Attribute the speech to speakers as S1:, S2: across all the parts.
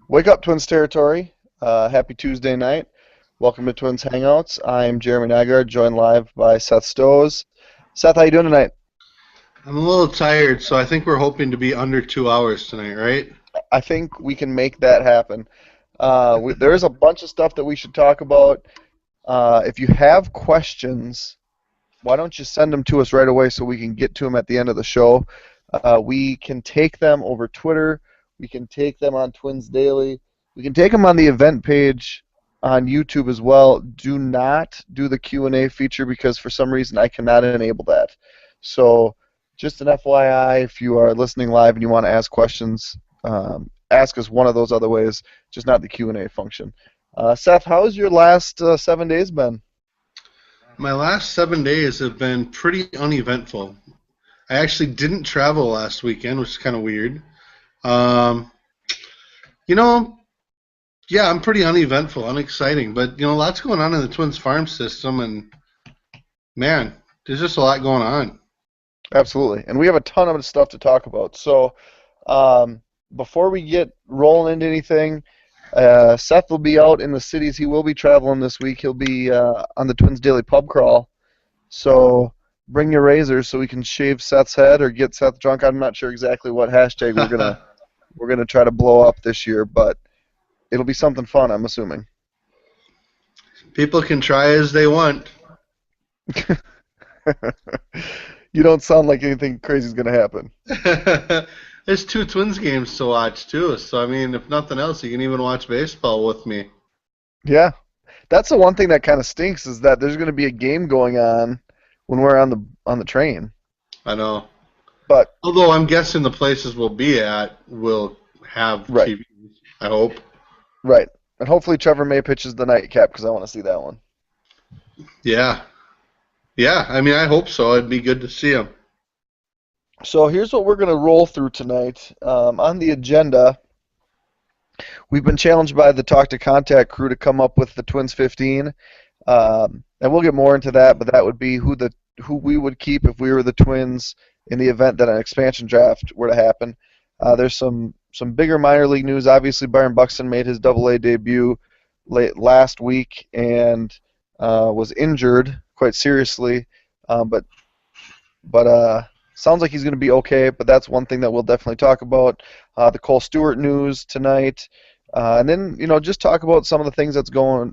S1: Wake up, Twins territory. Happy Tuesday night. Welcome to Twins Hangouts. I'm Jeremy Nygaard, joined live by Seth Stowes. Seth, how you doing tonight?
S2: I'm a little tired, so I think we're hoping to be under 2 hours tonight, right?
S1: I think we can make that happen. There is a bunch of stuff that we should talk about. If you have questions, why don't you send them to us right away so we can get to them at the end of the show? We can take them over Twitter. We can take them on Twins Daily. We can take them on the event page on YouTube as well. Do not do the Q&A feature because for some reason I cannot enable that. So just an FYI, if you are listening live and you want to ask questions, ask us one of those other ways, just not the Q&A function. Seth, how's your last 7 days been?
S2: My last 7 days have been pretty uneventful. I actually didn't travel last weekend, which is kind of weird. Um, you know, yeah, I'm pretty uneventful, unexciting, but lots going on in the Twins farm system, and man, there's just a lot going on.
S1: Absolutely. And we have a ton of stuff to talk about. So um, before we get rolling into anything, Seth will be out in the cities. He will be traveling this week. He'll be on the Twins Daily Pub Crawl. So bring your razors so we can shave Seth's head or get Seth drunk. I'm not sure exactly what hashtag we're gonna try to blow up this year, but it'll be something fun, I'm assuming.
S2: People can try as they want.
S1: You don't sound like anything crazy is gonna happen.
S2: There's two Twins games to watch too, so I mean, if nothing else, you can even watch baseball with me.
S1: Yeah, that's the one thing that kind of stinks is that there's going to be a game going on when we're on the train.
S2: I know.
S1: But
S2: Although I'm guessing the places we'll be at will have
S1: right,
S2: TV. I hope.
S1: right, and hopefully Trevor May pitches the nightcap because I want to see that one.
S2: Yeah, yeah. I mean, I hope so. It'd be good to see him.
S1: So here's what we're going to roll through tonight. On the agenda, we've been challenged by the Talk to Contact crew to come up with the Twins 15, and we'll get more into that. But that would be who we would keep if we were the Twins in the event that an expansion draft were to happen. There's some bigger minor league news. Obviously, Byron Buxton made his Double-A debut last week and was injured quite seriously, but sounds like he's going to be okay. But that's one thing that we'll definitely talk about. The Cole Stewart news tonight, and then just talk about some of the things that's going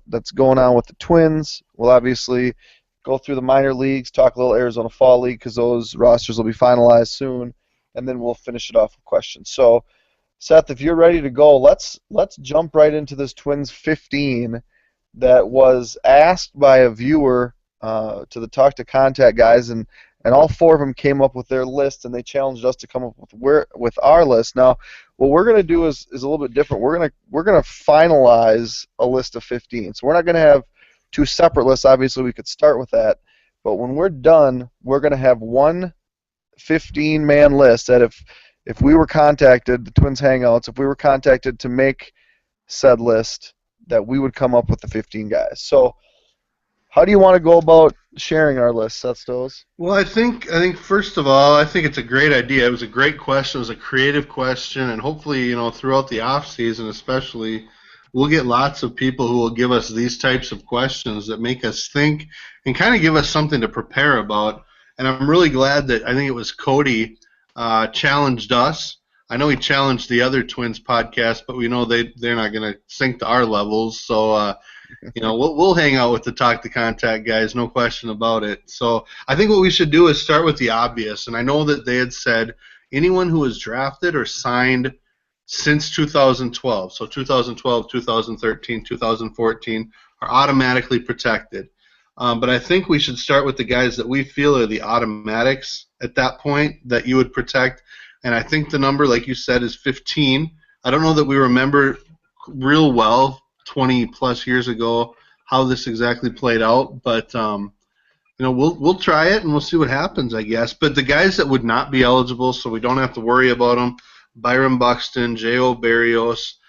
S1: on with the Twins. We'll obviously go through the minor leagues, talk a little Arizona Fall League because those rosters will be finalized soon, and then we'll finish it off with questions. So, Seth, if you're ready to go, let's jump right into this Twins 15 that was asked by a viewer to the Talk to Contact guys, and all four of them came up with their list, and they challenged us to come up with our list. Now, what we're going to do is a little bit different. We're gonna finalize a list of 15. So we're not going to have two separate lists. Obviously, we could start with that, but when we're done, we're going to have one 15-man list that if we were contacted, the Twins Hangouts, if we were contacted to make said list, that we would come up with the 15 guys. So how do you want to go about sharing our list, Seth Stills?
S2: Well, I think first of all, I think it's a great idea. It was a great question. It was a creative question, and hopefully, throughout the off season, especially, we'll get lots of people who will give us these types of questions that make us think and kind of give us something to prepare about. And I'm really glad that I think it was Cody challenged us. I know he challenged the other Twins podcast, but we know they're not going to sink to our levels. So we'll hang out with the Talk to Contact guys, no question about it. So I think what we should do is start with the obvious. And I know that they had said anyone who was drafted or signed since 2012, so 2012, 2013, 2014, are automatically protected. But I think we should start with the guys that we feel are the automatics at that point that you would protect. And I think the number, like you said, is 15. I don't know that we remember real well 20 plus years ago how this exactly played out, but we'll try it and we'll see what happens, I guess. But the guys that would not be eligible, so we don't have to worry about them: Byron Buxton, J.O. Barrios,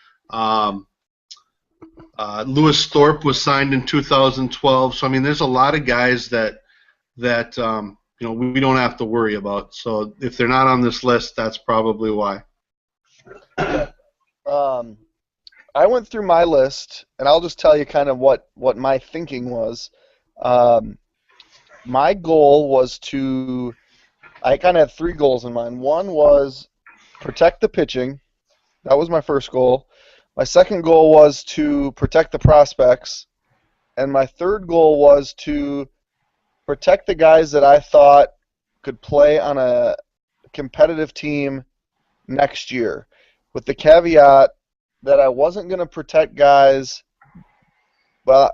S2: Lewis Thorpe was signed in 2012. So I mean, there's a lot of guys that we don't have to worry about. So if they're not on this list, that's probably why.
S1: Um, I went through my list, and I'll just tell you kind of what my thinking was. Um, my goal was to. I kind of had three goals in mind. One was protect the pitching. That was my first goal. My second goal was to protect the prospects, and my third goal was to protect the guys that I thought could play on a competitive team next year, with the caveat that I wasn't going to protect guys. But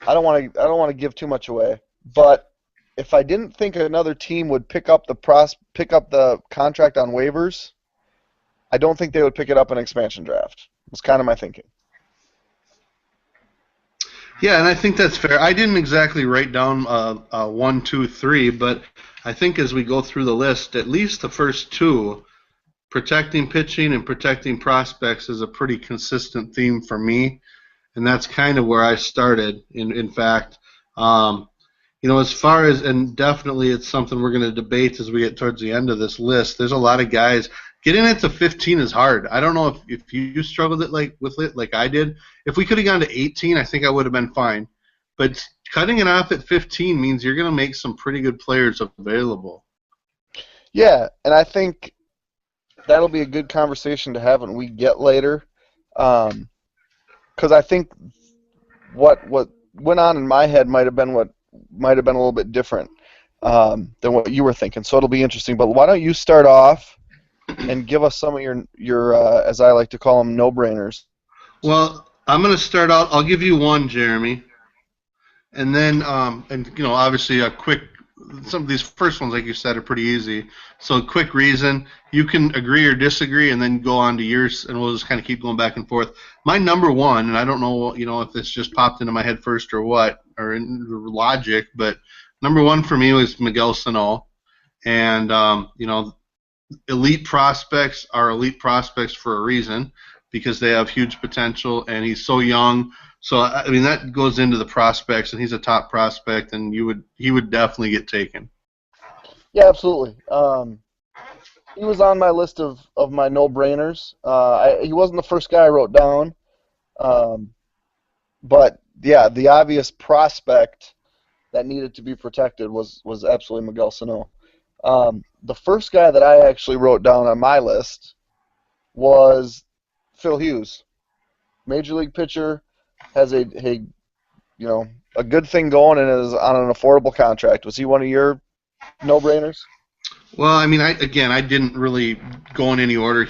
S1: I don't want to give too much away. But if I didn't think another team would pick up the contract on waivers, I don't think they would pick it up in an expansion draft. Was kind of my thinking.
S2: Yeah, and I think that's fair. I didn't exactly write down 1, 2, 3, but I think as we go through the list, at least the first two, protecting pitching and protecting prospects, is a pretty consistent theme for me, and that's kind of where I started. In fact, um, as far as, and definitely it's something we're going to debate as we get towards the end of this list. There's a lot of guys. Getting it to 15 is hard. I don't know if you struggled with it like I did. If we could have gone to 18, I think I would have been fine. But cutting it off at 15 means you're going to make some pretty good players available.
S1: Yeah, and I think that'll be a good conversation to have when we get later, because I think what went on in my head might have been a little bit different than what you were thinking. So it'll be interesting. But why don't you start off and give us some of your as I like to call them, no-brainers.
S2: Well, I'm going to start out. I'll give you one, Jeremy. And then, obviously a quick, some of these first ones, like you said, are pretty easy. So a quick reason, you can agree or disagree and then go on to yours, and we'll just kind of keep going back and forth. My number one, and I don't know, if this just popped into my head first or what, or in logic, but number one for me was Miguel Sano. And, elite prospects are elite prospects for a reason, because they have huge potential, and he's so young. So I mean that goes into the prospects, and he's a top prospect, and he would definitely get taken.
S1: Yeah, absolutely. He was on my list of my no-brainers. He wasn't the first guy I wrote down, but yeah, the obvious prospect that needed to be protected was absolutely Miguel Sano. The first guy that I actually wrote down on my list was Phil Hughes, major league pitcher, has a good thing going and is on an affordable contract. Was he one of your no-brainers?
S2: Well, I mean, I didn't really go in any order.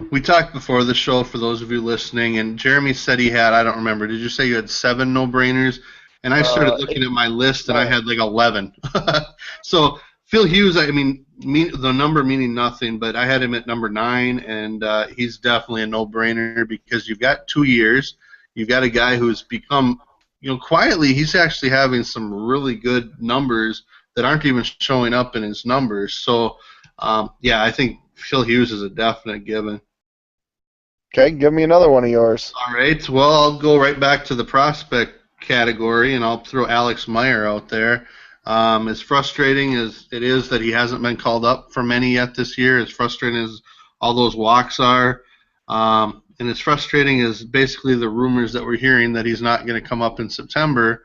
S2: We talked before the show, for those of you listening, and Jeremy said he had, I don't remember, did you say you had 7 no-brainers? And I started looking at my list, and I had like 11. So Phil Hughes, the number meaning nothing, but I had him at number 9, and he's definitely a no-brainer, because you've got 2 years. You've got a guy who's become, quietly, he's actually having some really good numbers that aren't even showing up in his numbers. So, I think Phil Hughes is a definite given.
S1: Okay, give me another one of yours.
S2: All right, well, I'll go right back to the prospect category, and I'll throw Alex Meyer out there. As frustrating as it is that he hasn't been called up for many yet this year, as frustrating as all those walks are, and as frustrating as basically the rumors that we're hearing that he's not going to come up in September,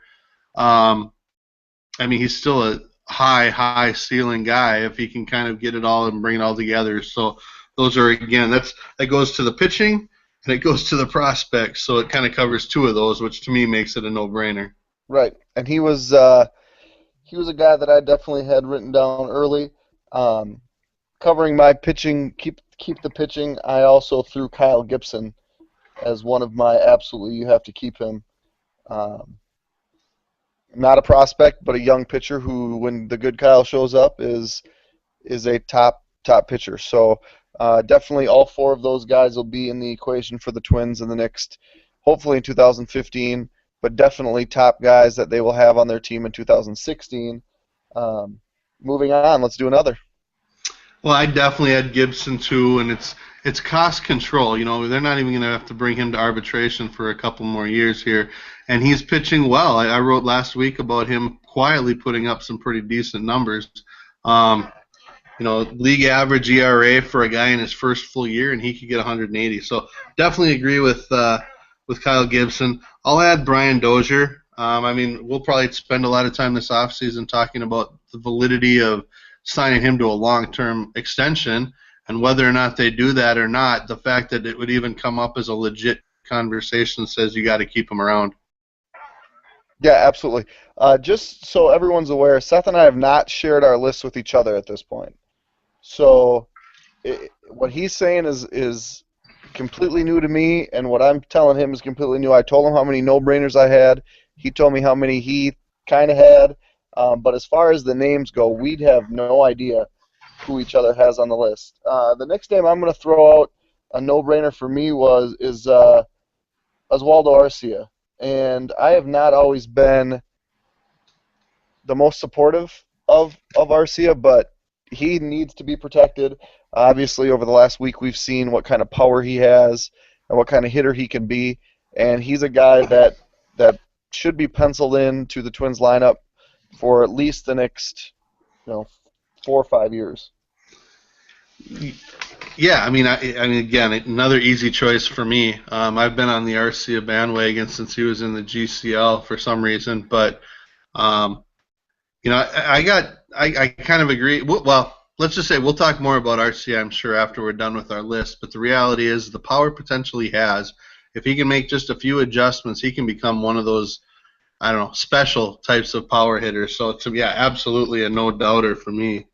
S2: he's still a high ceiling guy if he can kind of get it all and bring it all together. So those are, again, that goes to the pitching and it goes to the prospects. So it kind of covers 2 of those, which to me makes it a no-brainer.
S1: Right, and he was a guy that I definitely had written down early. Covering my pitching, keep the pitching. I also threw Kyle Gibson as one of my absolutely, you have to keep him. Not a prospect, but a young pitcher who, when the good Kyle shows up, is a top pitcher. So definitely all 4 of those guys will be in the equation for the Twins in the next, hopefully in 2015, but definitely top guys that they will have on their team in 2016. Moving on, let's do another.
S2: Well, I definitely had Gibson too, and it's cost control. They're not even going to have to bring him to arbitration for a couple more years here, and he's pitching well. I wrote last week about him quietly putting up some pretty decent numbers. league average ERA for a guy in his first full year, and he could get 180. So definitely agree with Kyle Gibson. I'll add Brian Dozier. I mean, we'll probably spend a lot of time this offseason talking about the validity of signing him to a long-term extension, and whether or not they do that or not, the fact that it would even come up as a legit conversation says you got to keep him around.
S1: Yeah, absolutely. Just so everyone's aware, Seth and I have not shared our lists with each other at this point. So what he's saying is completely new to me, and what I'm telling him is completely new. I told him how many no-brainers I had. He told me how many he kind of had. But as far as the names go, we'd have no idea who each other has on the list. The next name I'm going to throw out, a no-brainer for me, is Oswaldo Arcia. And I have not always been the most supportive of Arcia, but he needs to be protected. Obviously, over the last week, we've seen what kind of power he has and what kind of hitter he can be, and he's a guy that should be penciled in to the Twins lineup for at least the next 4 or 5 years.
S2: Yeah, I mean, again, another easy choice for me. I've been on the Arcia bandwagon since he was in the GCL for some reason, but I kind of agree. Well, let's just say we'll talk more about Arcia, I'm sure, after we're done with our list. But the reality is, the power potential he has, if he can make just a few adjustments, he can become one of those, I don't know, special types of power hitters. So yeah, absolutely a no doubter for me.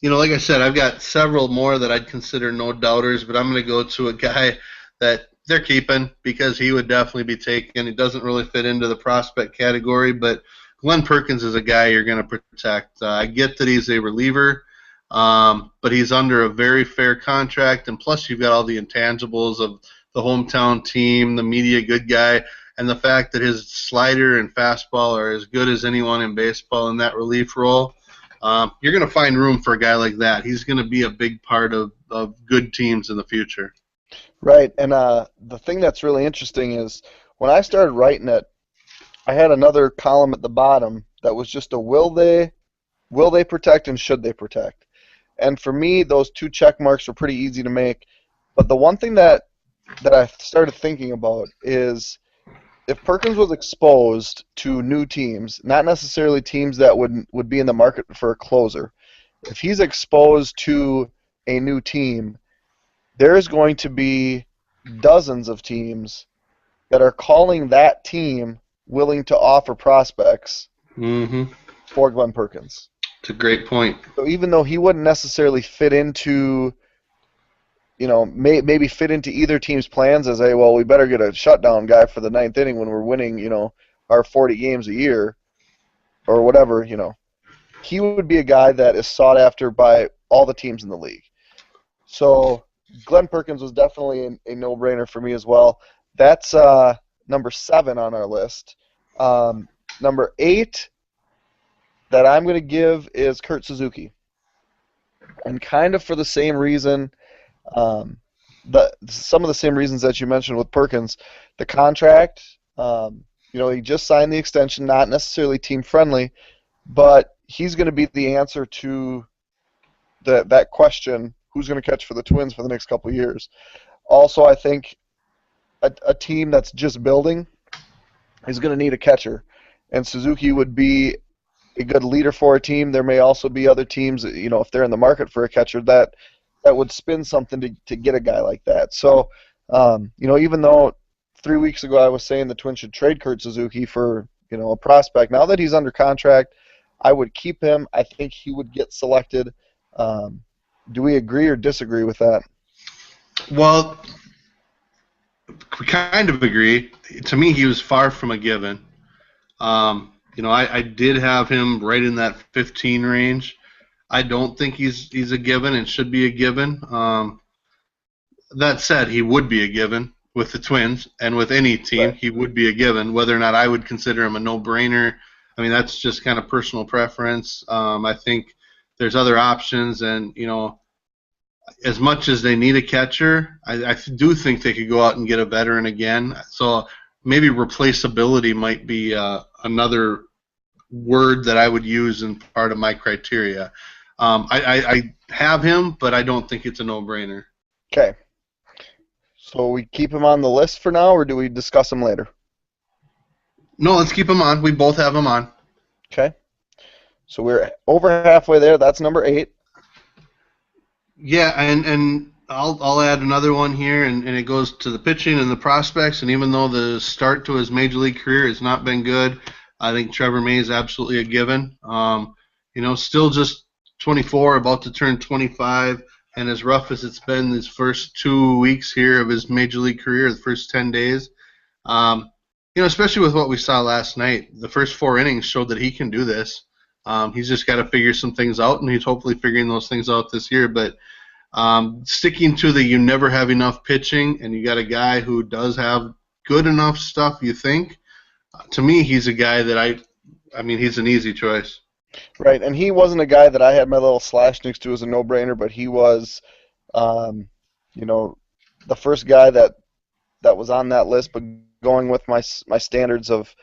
S2: Like I said, I've got several more that I'd consider no doubters, but I'm going to go to a guy that they're keeping because he would definitely be taken. He doesn't really fit into the prospect category, but Glenn Perkins is a guy you're going to protect. I get that he's a reliever, but he's under a very fair contract, and plus you've got all the intangibles of the hometown team, the media good guy, and the fact that his slider and fastball are as good as anyone in baseball in that relief role. You're going to find room for a guy like that. He's going to be a big part of good teams in the future.
S1: Right, and the thing that's really interesting is when I started writing it, I had another column at the bottom that was just a will they protect and should they protect. And for me, those two check marks were pretty easy to make. But the one thing that I started thinking about is if Perkins was exposed to new teams, not necessarily teams that would be in the market for a closer, if he's exposed to a new team, there's going to be dozens of teams that are calling that team willing to offer prospects for Glenn Perkins.
S2: It's a great point.
S1: So even though he wouldn't necessarily fit into, maybe fit into either team's plans as we better get a shutdown guy for the ninth inning when we're winning, our 40 games a year or whatever, he would be a guy that is sought after by all the teams in the league. So Glenn Perkins was definitely a no-brainer for me as well. That's number 7 on our list. Number 8 that I'm going to give is Kurt Suzuki. And kind of for the same reason, some of the same reasons that you mentioned with Perkins. The contract, he just signed the extension, not necessarily team-friendly, but he's going to be the answer to that question, who's going to catch for the Twins for the next couple of years. Also, I think a team that's just building is going to need a catcher, and Suzuki would be a good leader for a team. There may also be other teams, if they're in the market for a catcher, that would spin something to get a guy like that. So, even though 3 weeks ago I was saying the Twins should trade Kurt Suzuki for, a prospect, now that he's under contract, I would keep him. I think he would get selected. Do we agree or disagree with that?
S2: Well, we kind of agree. To me, he was far from a given. I did have him right in that 15 range. I don't think he's a given and should be a given. That said, he would be a given with the Twins and with any team. Right. He would be a given. Whether or not I would consider him a no-brainer, I mean, that's just kind of personal preference. I think there's other options, and as much as they need a catcher, I do think they could go out and get a veteran again. So maybe replaceability might be another word that I would use in part of my criteria. I have him, but I don't think it's a no-brainer.
S1: Okay. So we keep him on the list for now, or do we discuss him later?
S2: No, let's keep him on. We both have him on.
S1: Okay. So we're over halfway there. That's number 8.
S2: Yeah, and I'll add another one here, and it goes to the pitching and the prospects. And even though the start to his major league career has not been good, I think Trevor May is absolutely a given. Still just 24, about to turn 25, and as rough as it's been these first 2 weeks here of his major league career, the first 10 days, especially with what we saw last night, the first 4 innings showed that he can do this. He's just got to figure some things out, and he's hopefully figuring those things out this year. But sticking to the you never have enough pitching, and you got a guy who does have good enough stuff, you think, to me, he's a guy that he's an easy choice.
S1: Right, and he wasn't a guy that I had my little slash next to as a no-brainer, but he was, the first guy that was on that list. But going with my standards of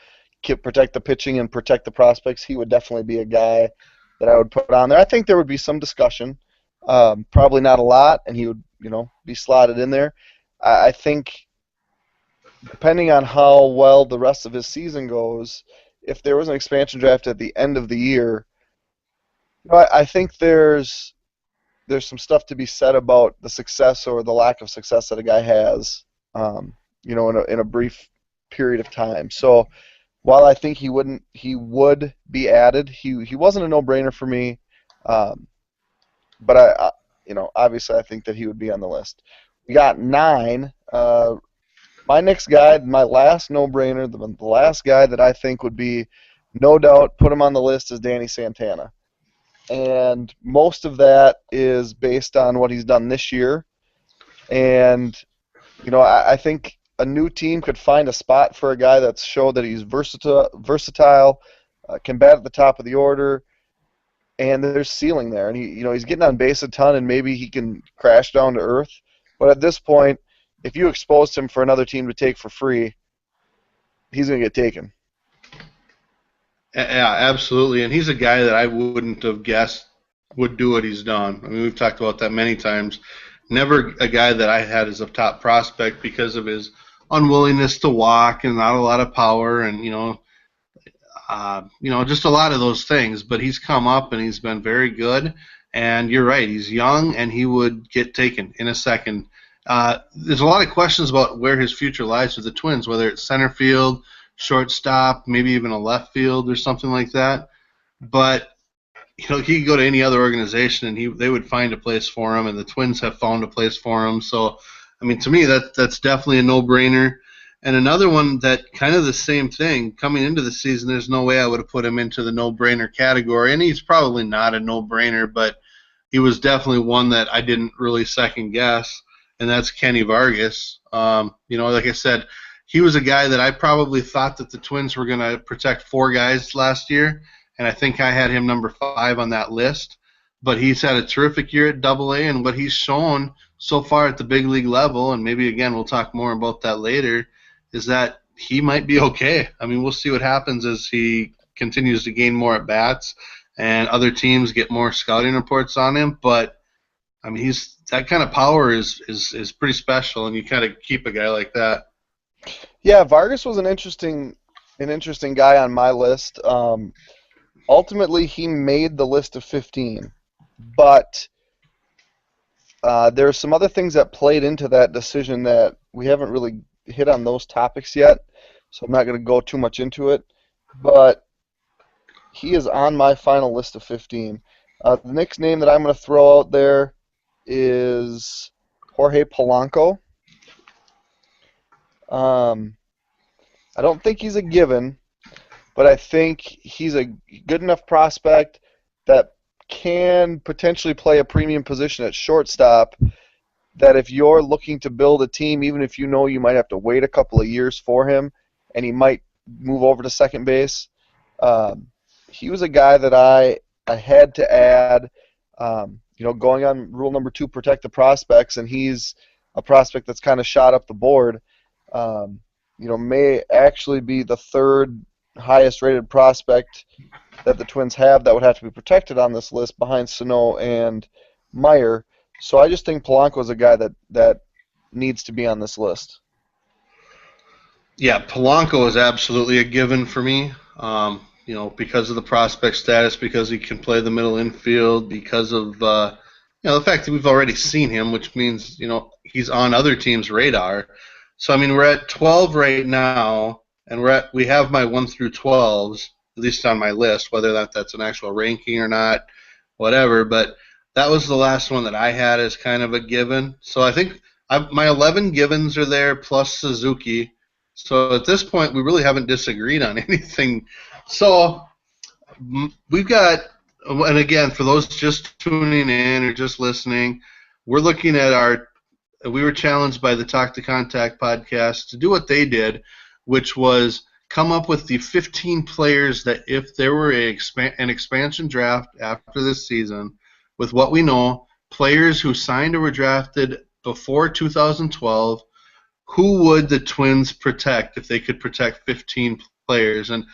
S1: protect the pitching and protect the prospects, he would definitely be a guy that I would put on there. I think there would be some discussion, probably not a lot, and he would, be slotted in there. I think depending on how well the rest of his season goes, if there was an expansion draft at the end of the year, I think there's some stuff to be said about the success or the lack of success that a guy has, in a brief period of time. So while I think he would be added, he wasn't a no-brainer for me. But obviously I think that he would be on the list. We got 9. My next guy, my last no-brainer, the last guy that I think would be no doubt put him on the list is Danny Santana. And most of that is based on what he's done this year. And, I think a new team could find a spot for a guy that's showed that he's versatile, can bat at the top of the order, and there's ceiling there. And he's getting on base a ton, and maybe he can crash down to earth. But at this point, if you exposed him for another team to take for free, he's going to get taken.
S2: Yeah, absolutely. And he's a guy that I wouldn't have guessed would do what he's done. I mean, we've talked about that many times. Never a guy that I had as a top prospect because of his unwillingness to walk and not a lot of power and, just a lot of those things. But he's come up and he's been very good. And you're right, he's young and he would get taken in a second. There's a lot of questions about where his future lies with the Twins, whether it's center field, shortstop, maybe even a left field or something like that. But he could go to any other organization and they would find a place for him, and the Twins have found a place for him. So, to me, that's definitely a no-brainer. And another one that kind of the same thing, coming into the season, there's no way I would have put him into the no-brainer category, and he's probably not a no-brainer, but he was definitely one that I didn't really second guess, and that's Kenny Vargas. Like I said, he was a guy that I probably thought that the Twins were going to protect 4 guys last year, and I think I had him number 5 on that list. But he's had a terrific year at Double-A, and what he's shown so far at the big league level, and maybe, again, we'll talk more about that later, is that he might be okay. We'll see what happens as he continues to gain more at-bats and other teams get more scouting reports on him. But, he's that kind of power is pretty special, and you kind of keep a guy like that.
S1: Yeah, Vargas was an interesting guy on my list. Ultimately, he made the list of 15, but there are some other things that played into that decision that we haven't really hit on those topics yet, so I'm not going to go too much into it. But he is on my final list of 15. The next name that I'm going to throw out there is Jorge Polanco. I don't think he's a given, but I think he's a good enough prospect that can potentially play a premium position at shortstop, that if you're looking to build a team, even if you know you might have to wait a couple of years for him and he might move over to second base, he was a guy that I had to add, going on rule number 2, protect the prospects, and he's a prospect that's kind of shot up the board. May actually be the 3rd highest rated prospect that the Twins have that would have to be protected on this list behind Sano and Meyer. So I just think Polanco is a guy that needs to be on this list.
S2: Yeah, Polanco is absolutely a given for me. Because of the prospect status, because he can play the middle infield, because of the fact that we've already seen him, which means he's on other teams' radar. So I mean, we're at 12 right now, and we have my 1 through 12s at least on my list, whether that's an actual ranking or not, whatever. But that was the last one that I had as kind of a given. So I think my 11 givens are there plus Suzuki. So at this point, we really haven't disagreed on anything. So we've got, and again, for those just tuning in or just listening, we're looking at we were challenged by the Talk to Contact podcast to do what they did, which was come up with the 15 players that if there were an expansion draft after this season, with what we know, players who signed or were drafted before 2012, who would the Twins protect if they could protect 15 players? And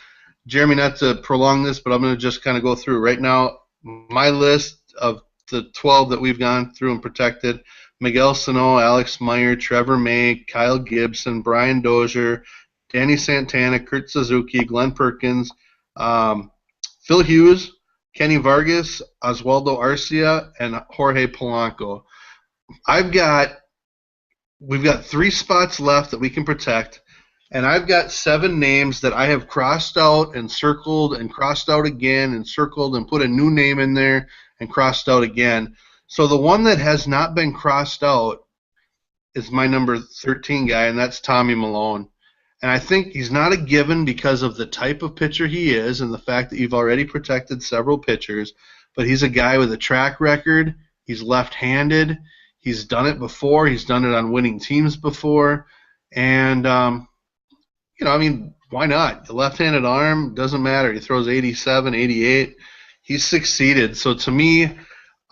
S2: Jeremy, not to prolong this, but I'm going to just kind of go through right now. My list of the 12 that we've gone through and protected: Miguel Sano, Alex Meyer, Trevor May, Kyle Gibson, Brian Dozier, Danny Santana, Kurt Suzuki, Glenn Perkins, Phil Hughes, Kenny Vargas, Oswaldo Arcia, and Jorge Polanco. We've got 3 spots left that we can protect. And I've got 7 names that I have crossed out and circled and crossed out again and circled and put a new name in there and crossed out again. So the one that has not been crossed out is my number 13 guy, and that's Tommy Milone. And I think he's not a given because of the type of pitcher he is and the fact that you've already protected several pitchers, but he's a guy with a track record. He's left-handed. He's done it before. He's done it on winning teams before. And why not? The left-handed arm, doesn't matter. He throws 87, 88. He's succeeded. So to me,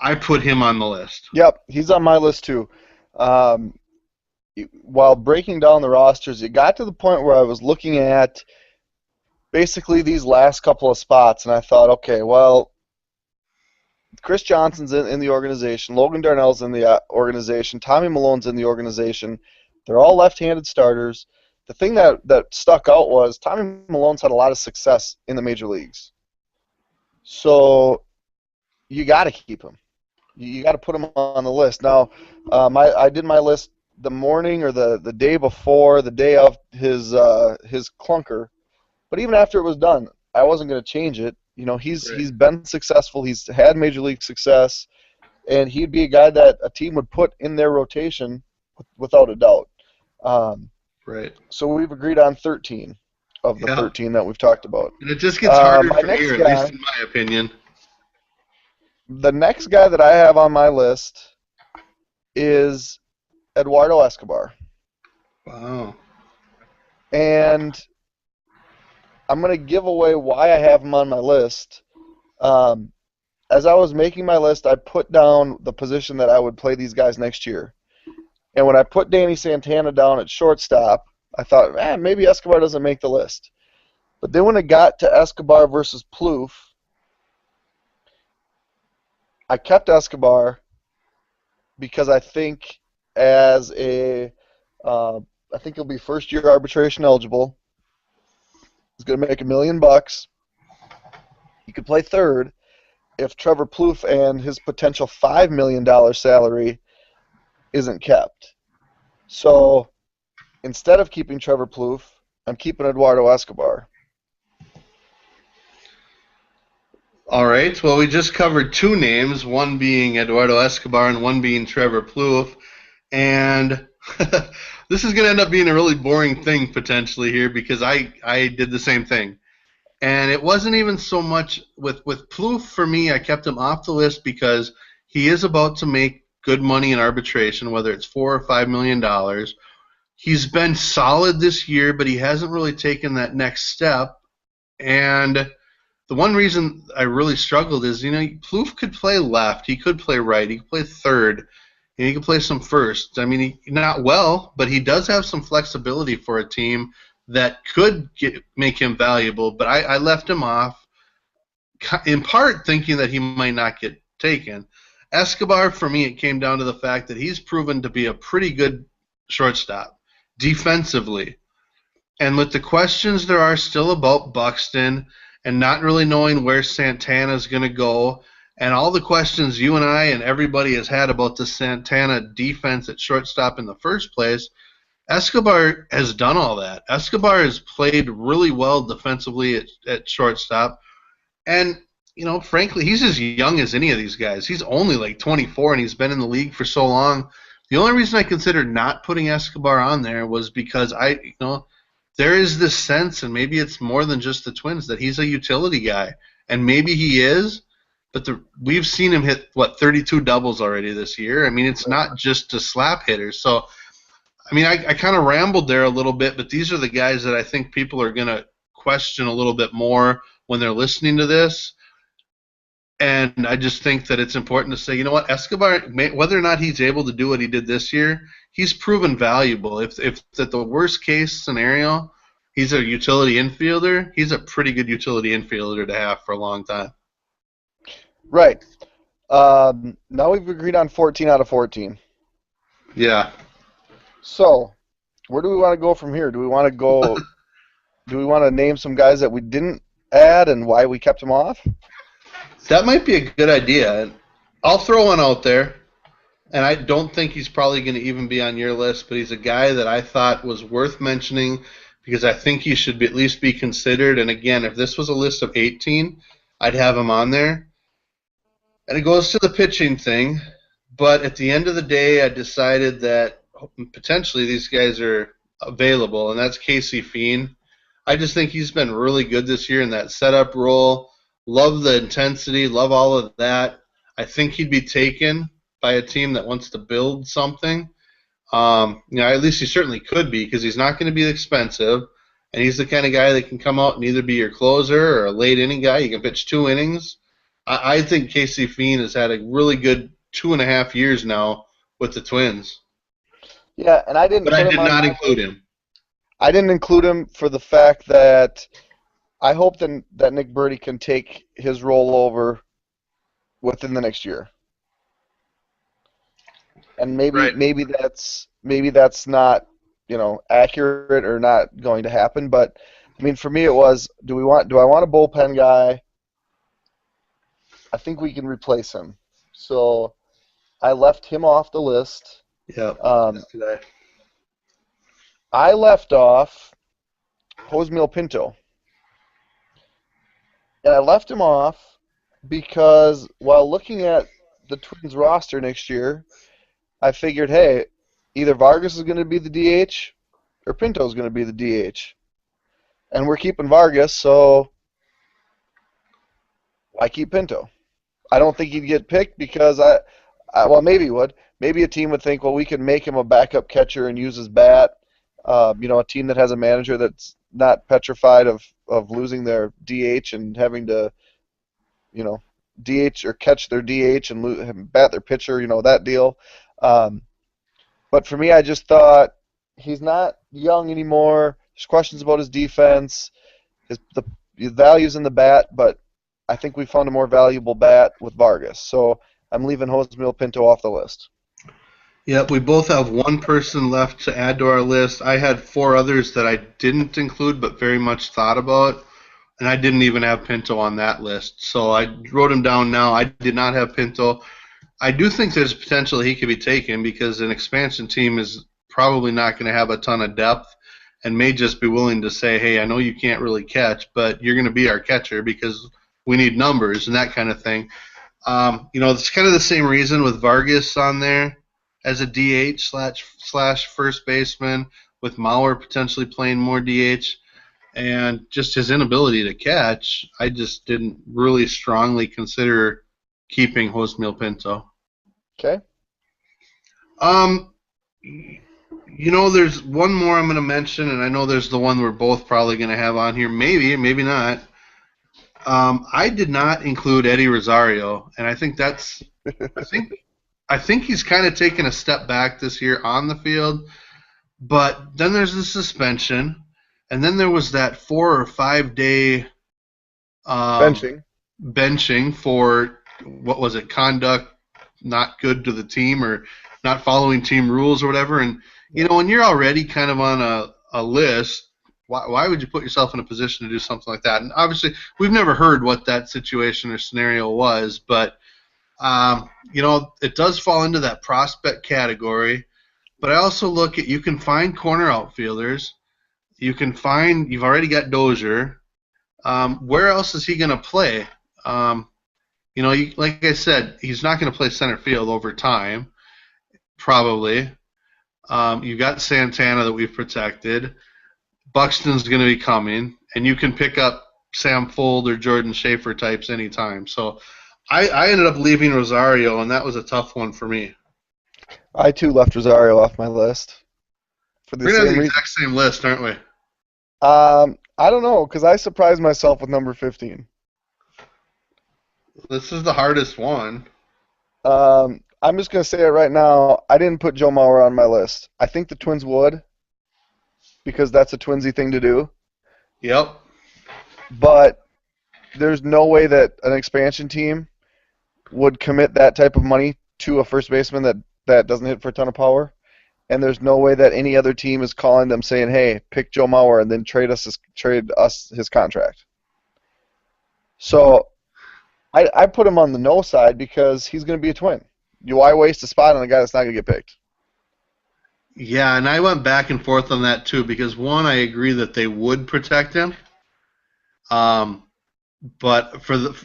S2: I put him on the list.
S1: Yep, he's on my list too. While breaking down the rosters, it got to the point where I was looking at basically these last couple of spots, and I thought, okay, well, Chris Johnson's in the organization, Logan Darnell's in the organization, Tommy Milone's in the organization. They're all left-handed starters. The thing that stuck out was Tommy Milone's had a lot of success in the major leagues. So you got to keep him. You got to put him on the list. Now, I did my list the morning or the day before, the day of his clunker. But even after it was done, I wasn't going to change it. He's been successful. He's had major league success, and he'd be a guy that a team would put in their rotation without a doubt.
S2: Right.
S1: So we've agreed on 13 of the 13 that we've talked about.
S2: And it just gets harder from here,
S1: guy,
S2: at least in my opinion.
S1: The next guy that I have on my list is Eduardo Escobar.
S2: Wow.
S1: And I'm going to give away why I have him on my list. As I was making my list, I put down the position that I would play these guys next year. And when I put Danny Santana down at shortstop, I thought, maybe Escobar doesn't make the list. But then when it got to Escobar versus Plouffe, I kept Escobar because I think I think he'll be first-year arbitration eligible. He's going to make $1 million. He could play third if Trevor Plouffe and his potential $5 million salary isn't kept. So instead of keeping Trevor Plouffe, I'm keeping Eduardo Escobar.
S2: All right. Well, we just covered 2 names, one being Eduardo Escobar and one being Trevor Plouffe. And this is going to end up being a really boring thing potentially here because I did the same thing. And it wasn't even so much with Plouffe for me. I kept him off the list because he is about to make good money in arbitration, whether it's $4 or $5 million. He's been solid this year, but he hasn't really taken that next step. And the one reason I really struggled is, Plouffe could play left, he could play right, he could play third, and he could play some first. I mean, not well, but he does have some flexibility for a team that could make him valuable. But I left him off. in part thinking that he might not get taken. Escobar, for me, it came down to the fact that he's proven to be a pretty good shortstop defensively. And with the questions there are still about Buxton and not really knowing where Santana's going to go, and all the questions you and I and everybody has had about the Santana defense at shortstop in the first place, Escobar has done all that. Escobar has played really well defensively at shortstop. And, frankly, he's as young as any of these guys. He's only like 24, and he's been in the league for so long. The only reason I considered not putting Escobar on there was because there is this sense, and maybe it's more than just the Twins, that he's a utility guy. And maybe he is, but we've seen him hit, 32 doubles already this year. I mean, it's not just a slap hitter. So, I kind of rambled there a little bit, but these are the guys that I think people are going to question a little bit more when they're listening to this. And I just think that it's important to say, you know what, Escobar, whether or not he's able to do what he did this year, he's proven valuable. If at the worst case scenario, he's a utility infielder, he's a pretty good utility infielder to have for a long time.
S1: Right. Now we've agreed on 14 out of 14.
S2: Yeah.
S1: So, where do we want to go from here? Do we want to name some guys that we didn't add and why we kept them off?
S2: That might be a good idea. I'll throw one out there, and I don't think he's probably going to even be on your list, but he's a guy that I thought was worth mentioning because I think he should at least be considered. And again, if this was a list of 18, I'd have him on there. And it goes to the pitching thing, but at the end of the day, I decided that potentially these guys are available, and that's Casey Fiend. I just think he's been really good this year in that setup role. Love the intensity, love all of that. I think he'd be taken by a team that wants to build something. At least he certainly could be because he's not going to be expensive, and he's the kind of guy that can come out and either be your closer or a late inning guy. He can pitch 2 innings. I think Casey Fiend has had a really good 2.5 years now with the Twins.
S1: Yeah, and I did not include him. I didn't include him for the fact that I hope that Nick Birdie can take his role over within the next year. And maybe that's not, accurate or not going to happen, but for me it was, do I want a bullpen guy? I think we can replace him. So I left him off the list.
S2: Yeah.
S1: I left off Josmiel Pinto. And I left him off because while looking at the Twins roster next year, I figured, hey, either Vargas is going to be the DH or Pinto is going to be the DH. And we're keeping Vargas, so why keep Pinto? I don't think he'd get picked because maybe he would. Maybe a team would think, well, we can make him a backup catcher and use his bat. A team that has a manager that's not petrified of losing their DH and having to, DH or catch their DH and bat their pitcher, that deal. But for me, I just thought he's not young anymore. There's questions about his defense, the values in the bat, but I think we found a more valuable bat with Vargas. So I'm leaving Josmiel Pinto off the list.
S2: Yep, we both have one person left to add to our list. I had 4 others that I didn't include but very much thought about, and I didn't even have Pinto on that list. So I wrote him down now. I did not have Pinto. I do think there's potential he could be taken because an expansion team is probably not going to have a ton of depth and may just be willing to say, hey, I know you can't really catch, but you're going to be our catcher because we need numbers and that kind of thing. It's kind of the same reason with Vargas on there as a DH slash first baseman, with Mauer potentially playing more DH, and just his inability to catch. I just didn't really strongly consider keeping Josmiel Pinto.
S1: Okay.
S2: There's one more I'm going to mention, and I know there's the one we're both probably going to have on here. Maybe not. I did not include Eddie Rosario, and I think I think he's kind of taken a step back this year on the field, but then there's the suspension, and then there was that 4 or 5 day
S1: benching.
S2: benching for, what was it, conduct not good to the team or not following team rules or whatever. And, when you're already kind of on a list, why would you put yourself in a position to do something like that? And obviously, we've never heard what that situation or scenario was, but, it does fall into that prospect category. But I also look at, you can find corner outfielders. You've already got Dozier. Where else is he going to play? Like I said, he's not going to play center field over time, probably. You've got Santana that we've protected. Buxton's going to be coming, and you can pick up Sam Fold or Jordan Schaefer types anytime. So I ended up leaving Rosario, and that was a tough one for me.
S1: I too left Rosario off my list for the
S2: We're
S1: same
S2: going to the
S1: reason.
S2: exact same list, aren't we?
S1: I don't know, because I surprised myself with number 15.
S2: This is the hardest one.
S1: I'm just going to say it right now. I didn't put Joe Mauer on my list. I think the Twins would, because that's a Twinsy thing to do.
S2: Yep.
S1: But there's no way that an expansion team would commit that type of money to a first baseman that doesn't hit for a ton of power. And there's no way that any other team is calling them saying, "Hey, pick Joe Mauer and then trade us his contract." So I put him on the no side because he's going to be a Twin. Why waste a spot on a guy that's not going to get picked?
S2: Yeah, and I went back and forth on that too because, one, I agree that they would protect him, but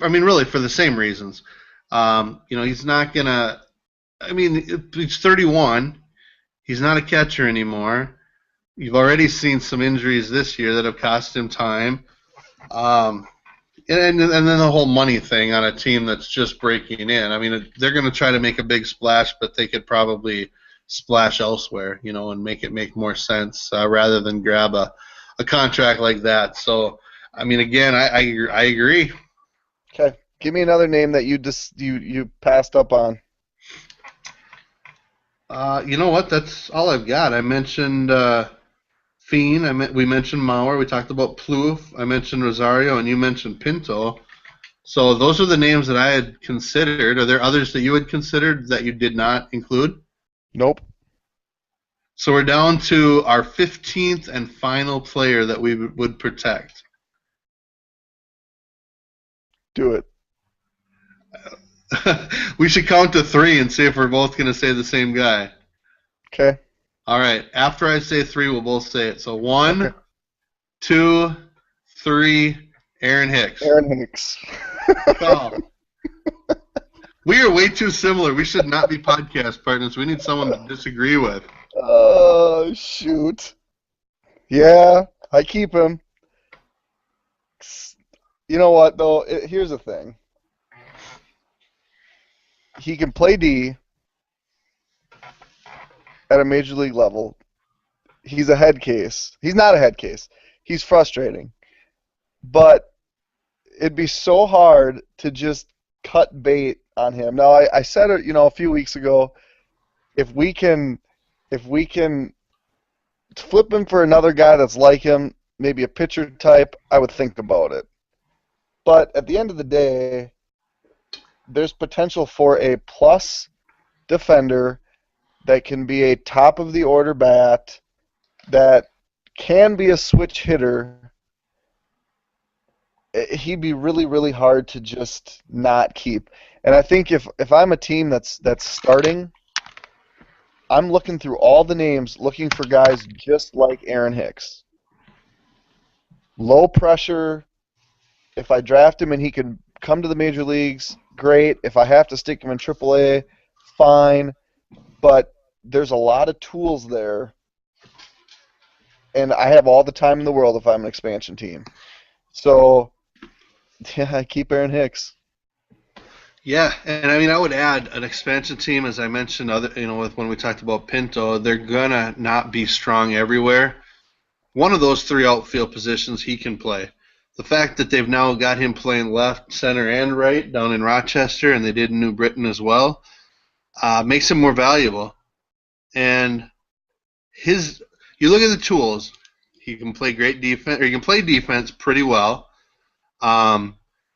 S2: really for the same reasons. He's not gonna. He's 31. He's not a catcher anymore. You've already seen some injuries this year that have cost him time. And then the whole money thing on a team that's just breaking in. They're going to try to make a big splash, but they could probably splash elsewhere, and make it make more sense rather than grab a contract like that. So, again, I agree.
S1: Okay, give me another name that you passed up on.
S2: You know what? That's all I've got. I mentioned Fiend. We mentioned Mauer. We talked about Plouffe. I mentioned Rosario, and you mentioned Pinto. So those are the names that I had considered. Are there others that you had considered that you did not include?
S1: Nope.
S2: So we're down to our 15th and final player that we would protect.
S1: Do it.
S2: We should count to 3 and see if we're both going to say the same guy.
S1: Okay.
S2: All right. After I say 3, we'll both say it. So 1, 2, 3. Aaron Hicks.
S1: Aaron Hicks.
S2: Oh. We are way too similar. We should not be podcast partners. We need someone to disagree with.
S1: Oh, shoot. Yeah, I keep him. You know what, though? Here's the thing. He can play D at a major league level. He's a head case. He's not a head case. He's frustrating. But it'd be so hard to just cut bait on him. Now, I said it, a few weeks ago, if we can flip him for another guy that's like him, maybe a pitcher type, I would think about it. But at the end of the day, there's potential for a plus defender that can be a top of the order bat, that can be a switch hitter. He'd be really, really hard to just not keep. And I think if I'm a team that's starting, I'm looking through all the names, looking for guys just like Aaron Hicks. Low pressure. If I draft him and he can come to the major leagues, great. If I have to stick him in AAA, fine. But there's a lot of tools there, and I have all the time in the world if I'm an expansion team. So, yeah, I keep Aaron Hicks.
S2: Yeah, and I would add an expansion team, as I mentioned, when we talked about Pinto, they're gonna not be strong everywhere. One of those 3 outfield positions he can play. The fact that they've now got him playing left, center, and right down in Rochester, and they did in New Britain as well, makes him more valuable. And you look at the tools. He can play great defense, or he can play defense pretty well.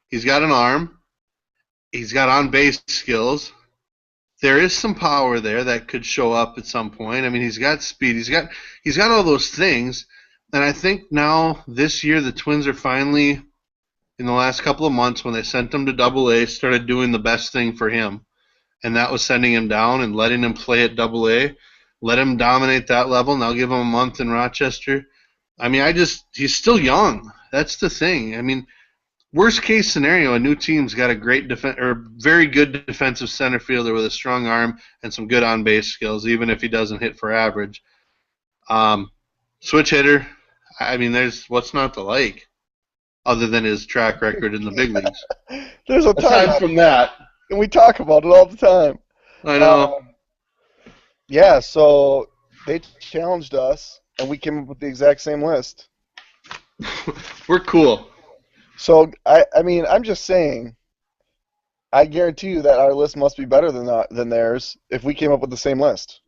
S2: He's got an arm. He's got on base skills. There is some power there that could show up at some point. I mean, he's got speed. He's got all those things. And I think now this year the Twins are finally, in the last couple of months when they sent him to Double A, started doing the best thing for him, and that was sending him down and letting him play at Double A, let him dominate that level. Now give him a month in Rochester. I mean, he's still young. That's the thing. I mean, worst case scenario, a new team's got a great or very good defensive center fielder with a strong arm and some good on base skills, even if he doesn't hit for average. Switch hitter. I mean, there's what's not to like, other than his track record in the big leagues.
S1: There's a ton.
S2: Aside from that,
S1: and we talk about it all the time.
S2: I know.
S1: Yeah, so they challenged us, and we came up with the exact same list.
S2: We're cool.
S1: So, I mean, I'm just saying, I guarantee you that our list must be better than theirs if we came up with the same list.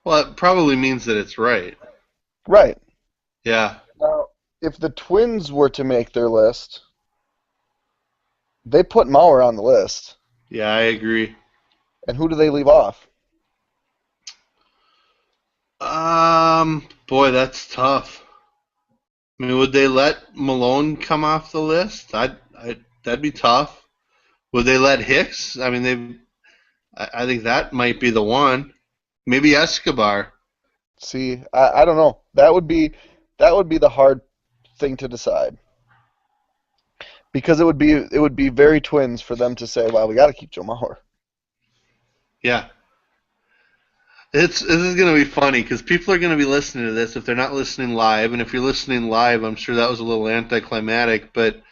S2: Well, it probably means that it's right.
S1: Right.
S2: Yeah.
S1: Now, if the Twins were to make their list, they put Mauer on the list.
S2: Yeah, I agree.
S1: And who do they leave off?
S2: Boy, that's tough. I mean, would they let Malone come off the list? That'd be tough. Would they let Hicks? I mean, I think that might be the one. Maybe Escobar.
S1: See, I don't know. That would be the hard thing to decide. Because it would be very Twins for them to say, "Well, we got to keep Joe Mauer."
S2: Yeah. This is going to be funny because people are going to be listening to this if they're not listening live, and if you're listening live, I'm sure that was a little anticlimactic. But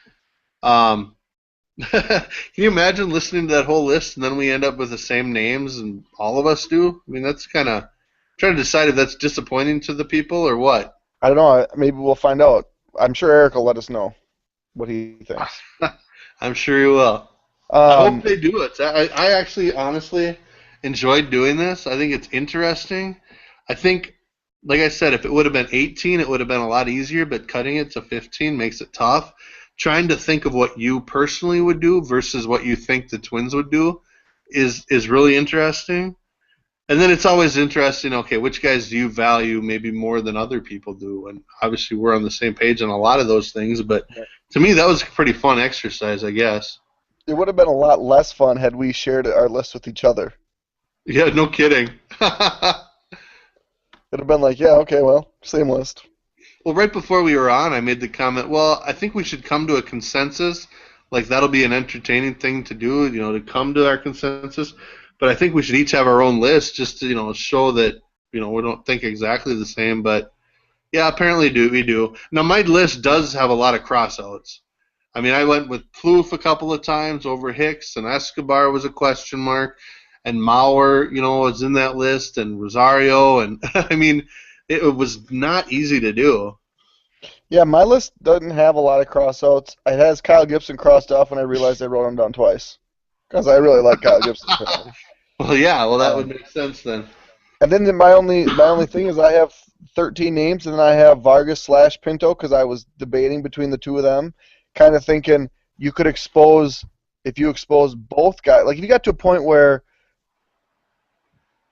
S2: can you imagine listening to that whole list and then we end up with the same names and all of us do? I mean, that's kind of trying to decide if that's disappointing to the people or what.
S1: I don't know. Maybe we'll find out. I'm sure Eric will let us know what he thinks.
S2: I'm sure he will. I hope they do it. I actually, honestly, enjoyed doing this. I think it's interesting. I think, like I said, if it would have been 18, it would have been a lot easier, but cutting it to 15 makes it tough. Trying to think of what you personally would do versus what you think the Twins would do is really interesting. And then it's always interesting, okay, which guys do you value maybe more than other people do? And obviously we're on the same page on a lot of those things, but to me that was a pretty fun exercise, I guess.
S1: It would have been a lot less fun had we shared our list with each other.
S2: Yeah, no kidding.
S1: It would have been like, yeah, okay, well, same list.
S2: Well, right before we were on, I made the comment, well, I think we should come to a consensus. Like, that'll be an entertaining thing to do, to come to our consensus. But I think we should each have our own list just to, show that, we don't think exactly the same. But, yeah, apparently we do. Now, my list does have a lot of crossouts. I mean, I went with Plouffe a couple of times over Hicks, and Escobar was a question mark. And Mauer, was in that list, and Rosario. And, I mean, it was not easy to do.
S1: Yeah, my list doesn't have a lot of crossouts. It has Kyle Gibson crossed off, and I realized I wrote him down twice. Because I really like Kyle Gibson.
S2: Well, yeah, that would make sense then.
S1: And then my only thing is I have 13 names, and then I have Vargas/Pinto because I was debating between the two of them, kind of thinking you could if you expose both guys. Like if you got to a point where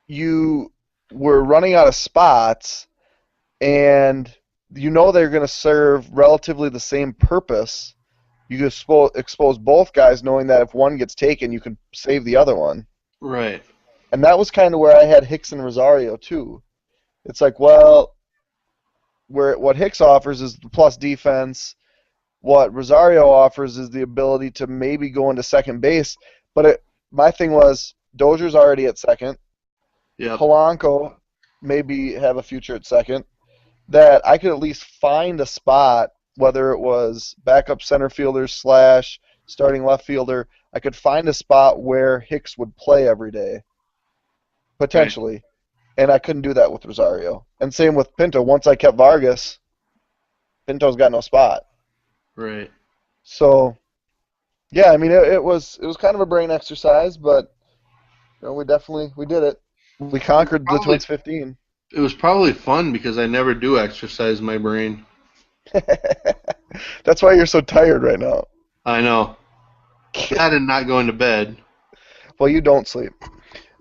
S1: you were running out of spots, and they're going to serve relatively the same purpose. You could expose both guys, knowing that if one gets taken, you could save the other one.
S2: Right.
S1: And that was kind of where I had Hicks and Rosario, too. It's like, well, what Hicks offers is the plus defense. What Rosario offers is the ability to maybe go into second base. But my thing was, Dozier's already at second.
S2: Yep.
S1: Polanco maybe have a future at second. That I could at least find a spot, whether it was backup center fielder / starting left fielder, I could find a spot where Hicks would play every day, potentially. Right. And I couldn't do that with Rosario. And same with Pinto. Once I kept Vargas, Pinto's got no spot.
S2: Right.
S1: So, yeah, I mean, it was kind of a brain exercise, but we did it. We conquered the Twins 15.
S2: It was probably fun because I never do exercise my brain.
S1: That's why you're so tired right now.
S2: I know. That and not going to bed.
S1: Well, you don't sleep.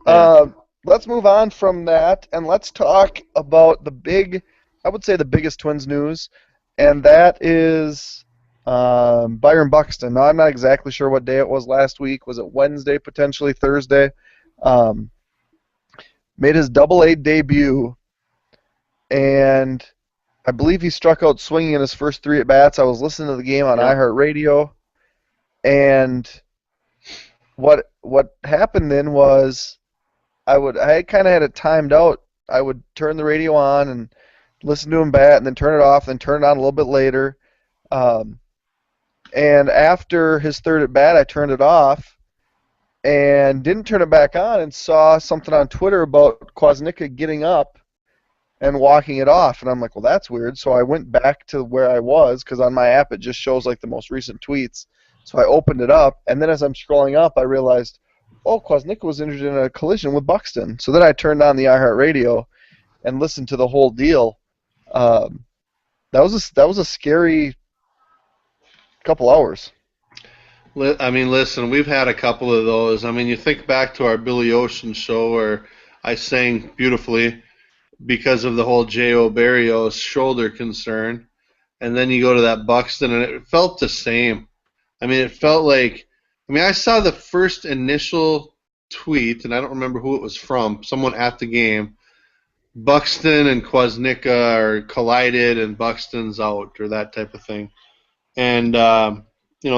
S2: Yeah.
S1: Uh, let's move on from that and let's talk about I would say the biggest Twins news, and that is Byron Buxton. Now, I'm not exactly sure what day it was last week. Was it Wednesday, potentially Thursday? Um, Made his Double-A debut, and I believe he struck out swinging in his first three at bats. I was listening to the game on
S2: Yep.
S1: iHeartRadio, and what happened then was I kind of had it timed out. I would turn the radio on and listen to him bat, and then turn it off, and then turn it on a little bit later. Um, and after his third at bat, I turned it off and didn't turn it back on, and saw something on Twitter about Kwasnicka getting up and walking it off, and I'm like, well, that's weird. So I went back to where I was, because on my app it just shows like the most recent tweets. So I opened it up, and then as I'm scrolling up, I realized, oh, Kwasnicka was injured in a collision with Buxton. So then I turned on the iHeartRadio and listened to the whole deal. Um, that was a scary couple hours.
S2: I mean, listen, we've had a couple of those. I mean, you think back to our Billy Ocean show where I sang beautifully because of the whole J.O. Barrios shoulder concern. And then you go to that Buxton, and it felt the same. I mean, it felt like, I mean, I saw the first initial tweet, and I don't remember who it was from, someone at the game. Buxton and Kwasnicka are collided, and Buxton's out, or that type of thing. And,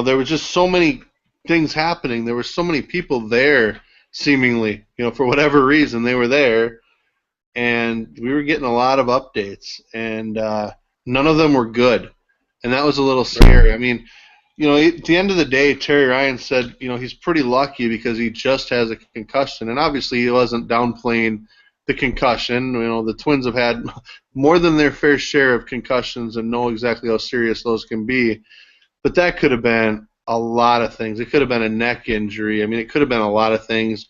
S2: there were just so many things happening. There were so many people there, seemingly, for whatever reason, they were there. And we were getting a lot of updates, and none of them were good. And that was a little scary. I mean, at the end of the day, Terry Ryan said, he's pretty lucky because he just has a concussion. And obviously he wasn't downplaying the concussion. The Twins have had more than their fair share of concussions and know exactly how serious those can be. But that could have been a lot of things. It could have been a neck injury. I mean, it could have been a lot of things.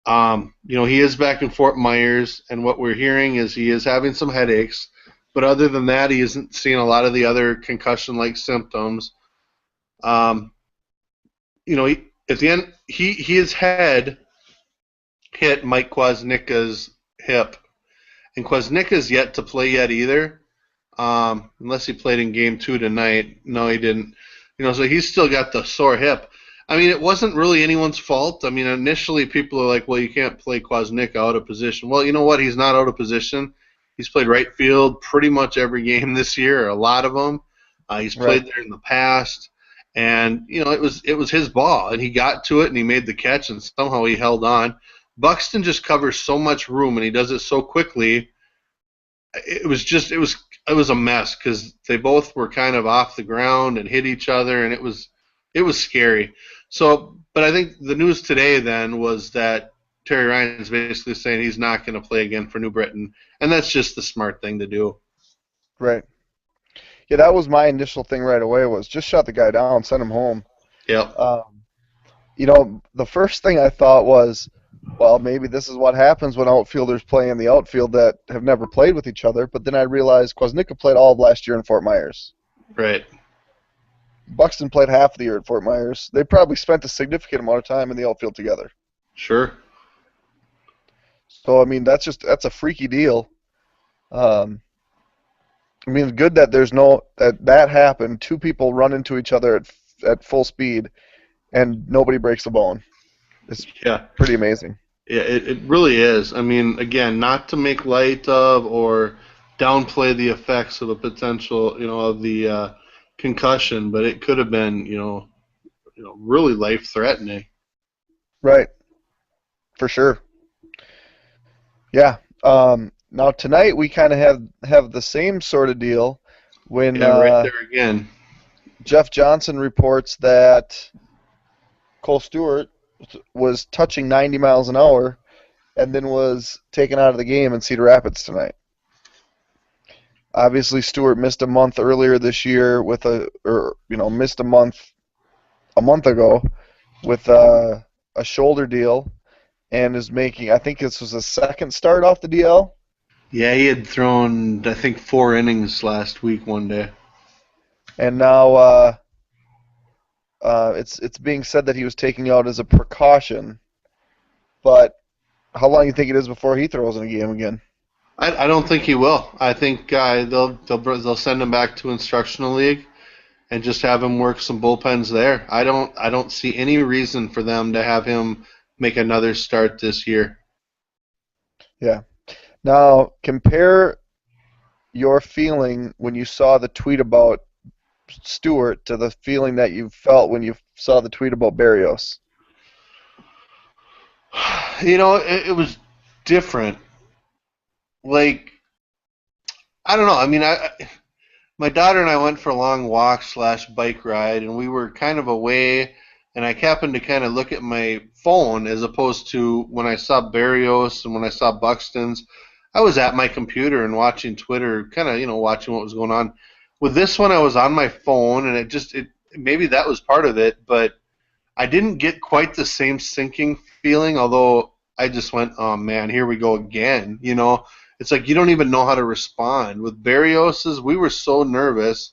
S2: He is back in Fort Myers, and what we're hearing is he is having some headaches. But other than that, he isn't seeing a lot of the other concussion-like symptoms. At the end, his head hit Mike Kwasnicka's hip, and Kwasnicka's yet to play yet either, unless he played in Game 2 tonight. No, he didn't. So he's still got the sore hip. I mean, it wasn't really anyone's fault. I mean, initially people are like, well, you can't play Kwasnicka out of position. Well, you know what? He's not out of position. He's played right field pretty much every game this year, or a lot of them. He's played there in the past, and it was his ball, and he got to it and he made the catch, and somehow he held on. Buxton just covers so much room, and he does it so quickly. It was a mess because they both were kind of off the ground and hit each other, and it was scary. So, but I think the news today then was that Terry Ryan is basically saying he's not going to play again for New Britain, and that's just the smart thing to do.
S1: Right. Yeah, that was my initial thing right away, was just shut the guy down, send him home.
S2: Yep.
S1: The first thing I thought was, well, maybe this is what happens when outfielders play in the outfield that have never played with each other. But then I realized Kwasnicka played all of last year in Fort Myers.
S2: Right.
S1: Buxton played half of the year at Fort Myers. They probably spent a significant amount of time in the outfield together.
S2: Sure.
S1: So, I mean, that's a freaky deal. I mean, good that that happened. Two people run into each other at full speed, and nobody breaks a bone. It's pretty amazing.
S2: Yeah, it really is. I mean, again, not to make light of or downplay the effects of a potential, of the concussion, but it could have been, really life-threatening.
S1: Right. For sure. Yeah. Now tonight we kind of have the same sort of deal when
S2: right there again.
S1: Jeff Johnson reports that Cole Stewart was touching 90 miles an hour and then was taken out of the game in Cedar Rapids tonight. Obviously, Stewart missed a month earlier this year missed a month ago with a shoulder deal, and is making, I think this was his second start off the DL.
S2: Yeah, he had thrown, I think, 4 innings last week one day.
S1: And now It's being said that he was taking out as a precaution, but how long do you think it is before he throws in a game again?
S2: I don't think he will. I think they'll send him back to instructional league and just have him work some bullpens there. I don't see any reason for them to have him make another start this year.
S1: Yeah. Now compare your feeling when you saw the tweet about Stewart to the feeling that you felt when you saw the tweet about Barrios.
S2: It was different. Like, I don't know. I mean, my daughter and I went for a long walk slash bike ride, and we were kind of away. And I happened to kind of look at my phone as opposed to when I saw Barrios and when I saw Buxton's. I was at my computer and watching Twitter, kind of watching what was going on. With this one, I was on my phone, and it maybe that was part of it, but I didn't get quite the same sinking feeling. Although I just went, oh man, here we go again. It's like you don't even know how to respond. With Barrios's, we were so nervous,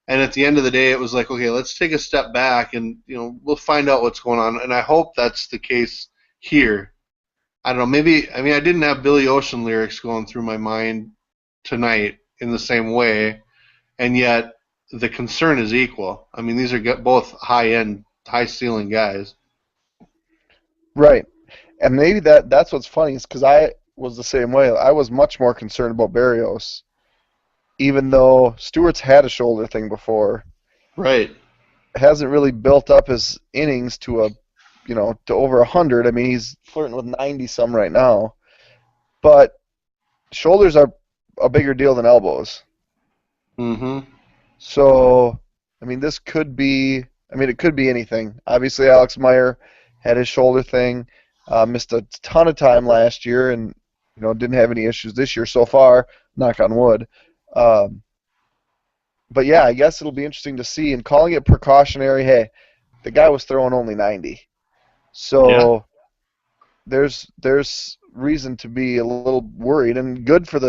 S2: and at the end of the day, it was like, okay, let's take a step back, and we'll find out what's going on. And I hope that's the case here. I don't know. Maybe I mean I didn't have Billy Ocean lyrics going through my mind tonight in the same way, and yet the concern is equal. I mean, these are both high end, high ceiling guys.
S1: Right. And maybe that's what's funny is because I was the same way. I was much more concerned about Barrios, even though Stewart's had a shoulder thing before.
S2: Right.
S1: Hasn't really built up his innings to over 100. I mean, he's flirting with 90 some right now. But shoulders are a bigger deal than elbows.
S2: Mm-hmm.
S1: So, I mean, it could be anything. Obviously, Alex Meyer had his shoulder thing, missed a ton of time last year, and didn't have any issues this year so far. Knock on wood. Um, but yeah, I guess it'll be interesting to see. And calling it precautionary, hey, the guy was throwing only 90,
S2: Yeah.
S1: so there's reason to be a little worried, and good for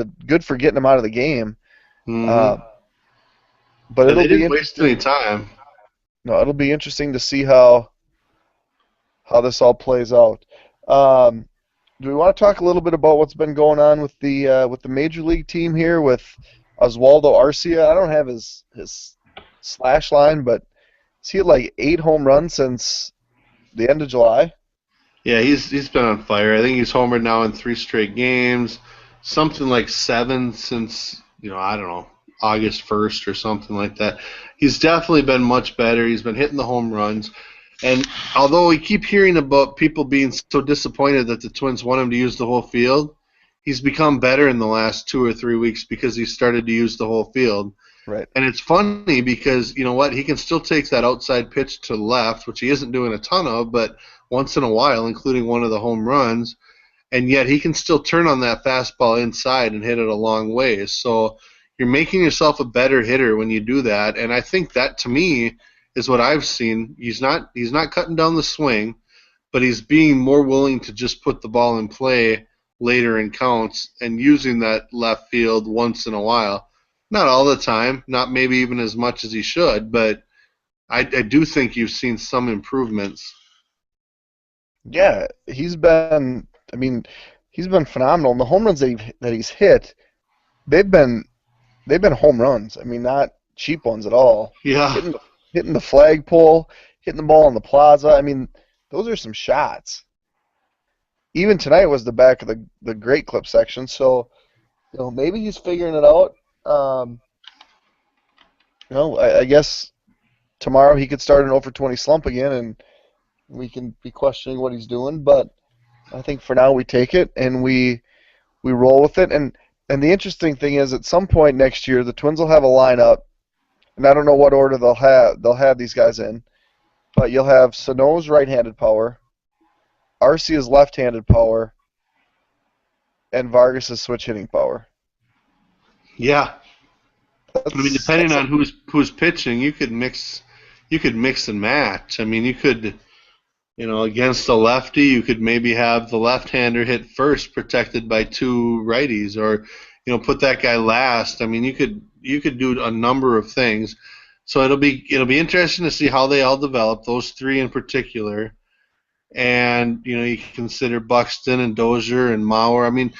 S1: getting him out of the game. Uh,
S2: Mm-hmm.
S1: but
S2: Yeah,
S1: it'll
S2: they
S1: be
S2: didn't waste any
S1: interesting.
S2: time.
S1: No, it'll be interesting to see how this all plays out. Um, do we want to talk a little bit about what's been going on with the major league team here with Oswaldo Arcia? I don't have his slash line, but he had like 8 home runs since the end of July.
S2: Yeah, he's been on fire. I think he's homered now in 3 straight games. Something like 7 since I don't know, August 1st or something like that. He's definitely been much better. He's been hitting the home runs. And although we keep hearing about people being so disappointed that the Twins want him to use the whole field, he's become better in the last 2 or 3 weeks because he started to use the whole field.
S1: Right.
S2: And it's funny because you know what? He can still take that outside pitch to the left, which he isn't doing a ton of, but once in a while, including one of the home runs, and yet he can still turn on that fastball inside and hit it a long ways. So you're making yourself a better hitter when you do that, and I think that to me is what I've seen. He's not cutting down the swing, but he's being more willing to just put the ball in play later in counts and using that left field once in a while. Not all the time, not maybe even as much as he should, but I do think you've seen some improvements.
S1: Yeah, he's been. I mean, he's been phenomenal. And the home runs that he's hit, they've been they've been home runs. I mean, not cheap ones at all.
S2: Yeah,
S1: Hitting the flagpole, hitting the ball in the plaza. I mean, those are some shots. Even tonight was the back of the great clip section. So maybe he's figuring it out. Um, I guess tomorrow he could start an 0 for 20 slump again, and we can be questioning what he's doing. But I think for now we take it and we roll with it. And the interesting thing is, at some point next year, the Twins will have a lineup, and I don't know what order they'll have these guys in, but you'll have Sano's right-handed power, Arcia's left-handed power, and Vargas's switch hitting power.
S2: yeah. I mean, depending
S1: That's
S2: on who's pitching, you could mix and match. I mean, you could against a lefty, you could maybe have the left-hander hit first, protected by two righties, or put that guy last. I mean, you could do a number of things. So it'll be interesting to see how they all develop, those three in particular. And you consider Buxton and Dozier and Mauer. I mean,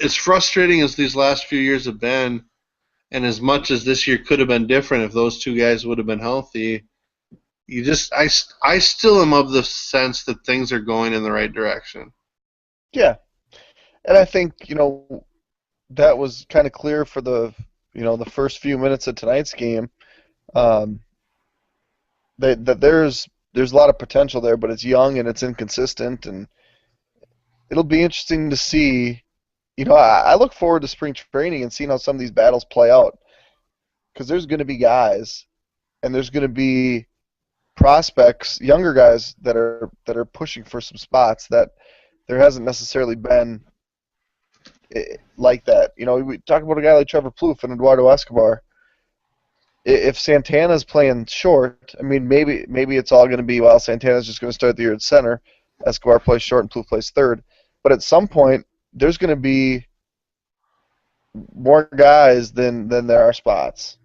S2: as frustrating as these last few years have been, and as much as this year could have been different if those two guys would have been healthy, I still am of the sense that things are going in the right direction.
S1: Yeah, and I think that was kind of clear for the first few minutes of tonight's game. Um, that there's a lot of potential there, but it's young and it's inconsistent, and it'll be interesting to see. I look forward to spring training and seeing how some of these battles play out because there's going to be guys and there's going to be prospects, younger guys that are pushing for some spots that there hasn't necessarily been like that. We talk about a guy like Trevor Plouffe and Eduardo Escobar. If Santana's playing short, I mean, maybe it's all going to be, well, Santana's just going to start the year at center. Escobar plays short and Plouffe plays third. But at some point, there's going to be more guys than there are spots.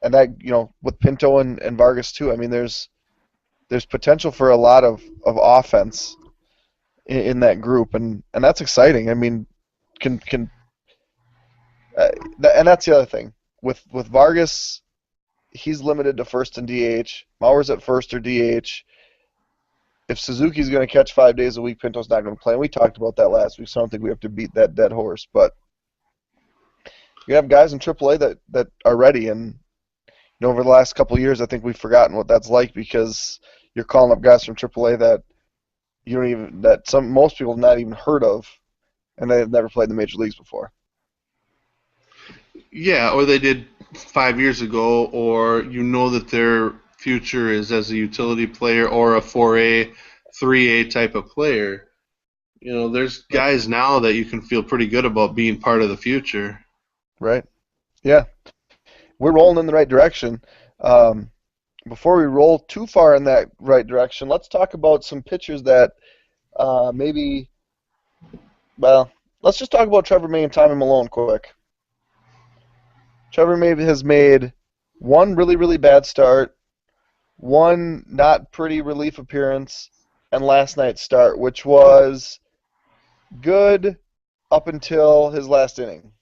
S1: And that, with Pinto and Vargas too, I mean, there's potential for a lot of offense in that group, and that's exciting. I mean, can and that's the other thing with Vargas, he's limited to first and DH. Mauer's at first or DH. If Suzuki's going to catch 5 days a week, Pinto's not going to play. And we talked about that last week, so I don't think we have to beat that dead horse. But you have guys in AAA that are ready, and over the last couple of years, I think we've forgotten what that's like because you're calling up guys from AAA that most people have not even heard of, and they've never played in the major leagues before.
S2: Yeah, or they did 5 years ago, or that their future is as a utility player or a 4A, 3A type of player. There's guys now that you can feel pretty good about being part of the future.
S1: Right. Yeah. We're rolling in the right direction. Before we roll too far in that right direction, let's talk about some pitchers that let's just talk about Trevor May and Tommy Malone quick. Trevor May has made one really, really bad start, one not pretty relief appearance, and last night's start, which was good up until his last inning.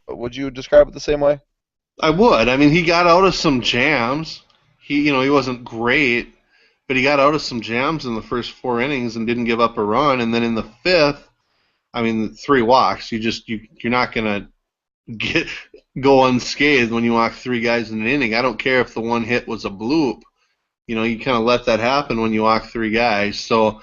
S1: Would you describe it the same way?
S2: I would. I mean, he got out of some jams. He wasn't great, but he got out of some jams in the first 4 innings and didn't give up a run. And then in the fifth, I mean, 3 walks. You're not gonna go unscathed when you walk 3 guys in an inning. I don't care if the one hit was a bloop. You kind of let that happen when you walk 3 guys. So,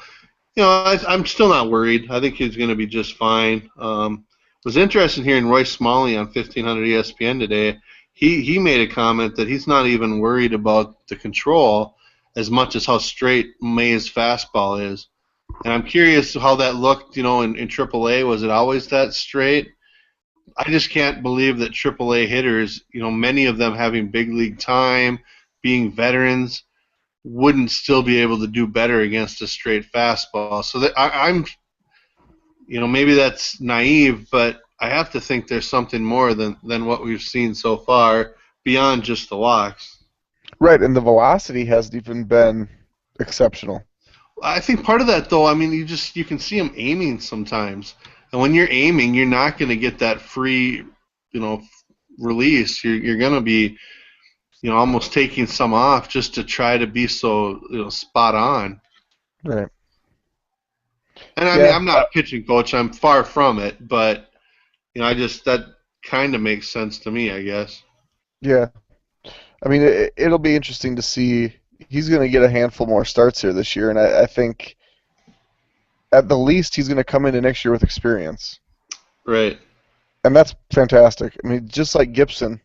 S2: I'm still not worried. I think he's going to be just fine. It was interesting hearing Roy Smalley on 1500 ESPN today. He made a comment that he's not even worried about the control as much as how straight May's fastball is. And I'm curious how that looked, in AAA. Was it always that straight? I just can't believe that AAA hitters, many of them having big league time, being veterans, wouldn't still be able to do better against a straight fastball. So I'm, maybe that's naive, but I have to think there's something more than what we've seen so far beyond just the walks.
S1: Right, and the velocity hasn't even been exceptional.
S2: I think part of that, though, I mean, you can see him aiming sometimes. And when you're aiming, you're not going to get that free, release. You're going to be, almost taking some off just to try to be so, spot on.
S1: Right.
S2: And I mean, I'm not a pitching coach. I'm far from it, but that kind of makes sense to me, I guess.
S1: Yeah. I mean, it'll be interesting to see. He's going to get a handful more starts here this year, and I think at the least he's going to come into next year with experience.
S2: Right.
S1: And that's fantastic. I mean, just like Gibson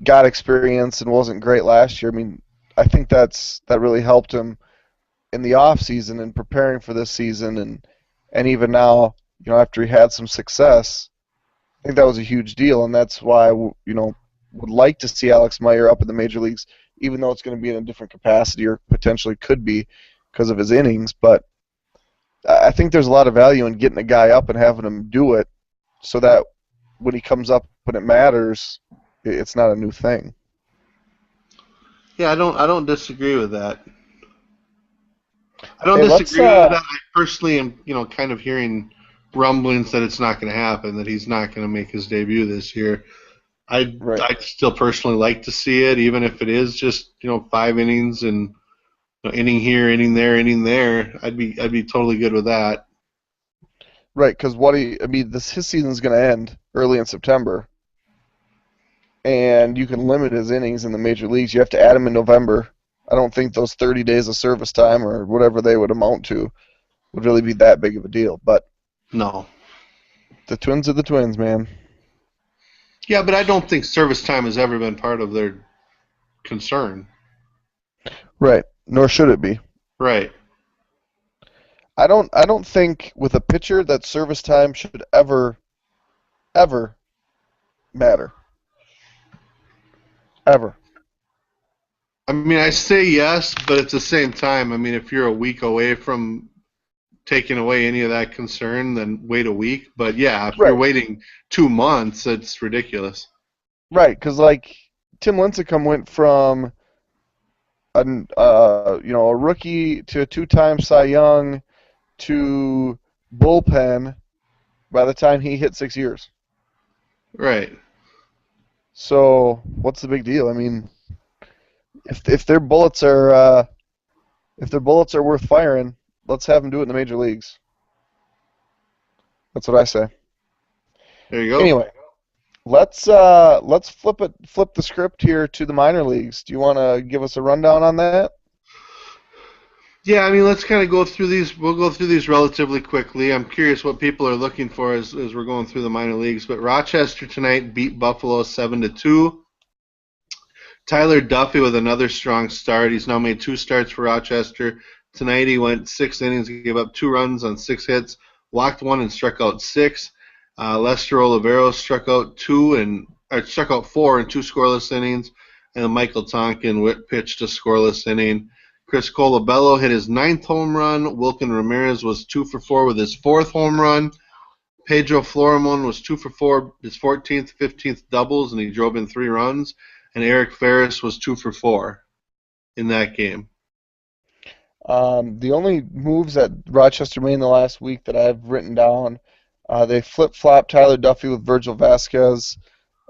S1: got experience and wasn't great last year, I mean, I think that really helped him in the off season and preparing for this season, and even now, after he had some success, I think that was a huge deal, and that's why would like to see Alex Meyer up in the major leagues, even though it's going to be in a different capacity or potentially could be because of his innings. But I think there's a lot of value in getting a guy up and having him do it, so that when he comes up when it matters, it's not a new thing.
S2: Yeah, I don't disagree with that. I don't
S1: Hey, let's
S2: disagree with that. I personally am, kind of hearing rumblings that it's not going to happen, that he's not going to make his debut this year.
S1: right.
S2: I'd still personally like to see it, even if it is just 5 innings and inning here, inning there, inning there. I'd be totally good with that.
S1: Right, because I mean, his season's going to end early in September, and you can limit his innings in the major leagues. You have to add him in November. I don't think those 30 days of service time or whatever they would amount to would really be that big of a deal. But
S2: No.
S1: the Twins are the Twins, man.
S2: Yeah, but I don't think service time has ever been part of their concern.
S1: Right, nor should it be.
S2: Right.
S1: I don't think with a pitcher that service time should ever matter. Ever.
S2: I mean, I say yes, but at the same time, I mean, if you're a week away from taking away any of that concern, then wait a week. But yeah, if you're
S1: Right.
S2: waiting 2 months, it's ridiculous.
S1: Right, because like Tim Lincecum went from a rookie to a two-time Cy Young to bullpen by the time he hit 6 years.
S2: Right.
S1: So what's the big deal? I mean, if their bullets are worth firing, let's have them do it in the major leagues. That's what I say.
S2: There you go.
S1: Anyway, let's flip the script here to the minor leagues. Do you want to give us a rundown on that?
S2: Yeah, I mean, let's kind of go through these. We'll go through these relatively quickly. I'm curious what people are looking for as we're going through the minor leagues. But Rochester tonight beat Buffalo 7-2. Tyler Duffy with another strong start. He's now made 2 starts for Rochester. Tonight he went 6 innings, he gave up 2 runs on 6 hits, walked 1 and struck out 6. Lester Oliveros struck out 4 in 2 scoreless innings, and then Michael Tonkin pitched a scoreless inning. Chris Colabello hit his 9th home run. Wilkin Ramirez was 2 for 4 with his 4th home run. Pedro Florimon was 2 for 4, his 14th, 15th doubles, and he drove in 3 runs. And Eric Ferris was 2 for 4 in that game.
S1: The only moves that Rochester made in the last week that I've written down, they flip-flopped Tyler Duffy with Virgil Vasquez,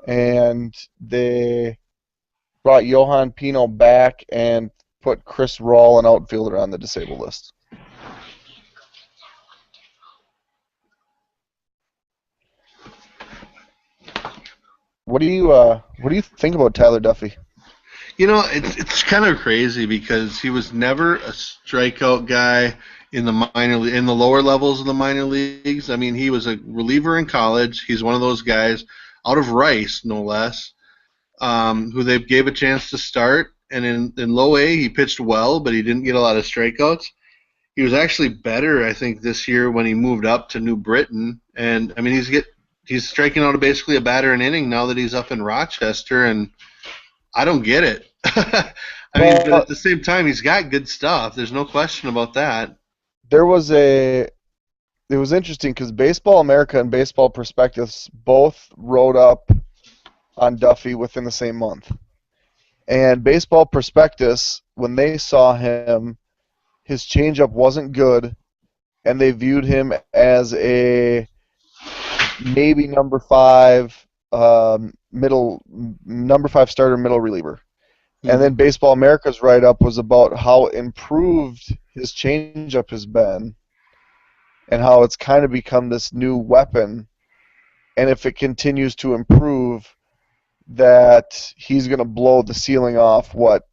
S1: and they brought Johan Pino back and put Chris Rawl, an outfielder, on the disabled list. What do you think about Tyler Duffy?
S2: It's kind of crazy because he was never a strikeout guy in the lower levels of the minor leagues. I mean, he was a reliever in college. He's one of those guys out of Rice, no less, who they gave a chance to start. And in low A, he pitched well, but he didn't get a lot of strikeouts. He was actually better, I think, this year when he moved up to New Britain. And I mean, he's striking out basically a batter an inning now that he's up in Rochester, and I don't get it. I mean, but at the same time, he's got good stuff. There's no question about that.
S1: It was interesting because Baseball America and Baseball Prospectus both wrote up on Duffy within the same month. And Baseball Prospectus, when they saw him, his changeup wasn't good, and they viewed him as a maybe number five starter, middle reliever. And then Baseball America's write-up was about how improved his changeup has been and how it's kind of become this new weapon. And if it continues to improve, that he's going to blow the ceiling off what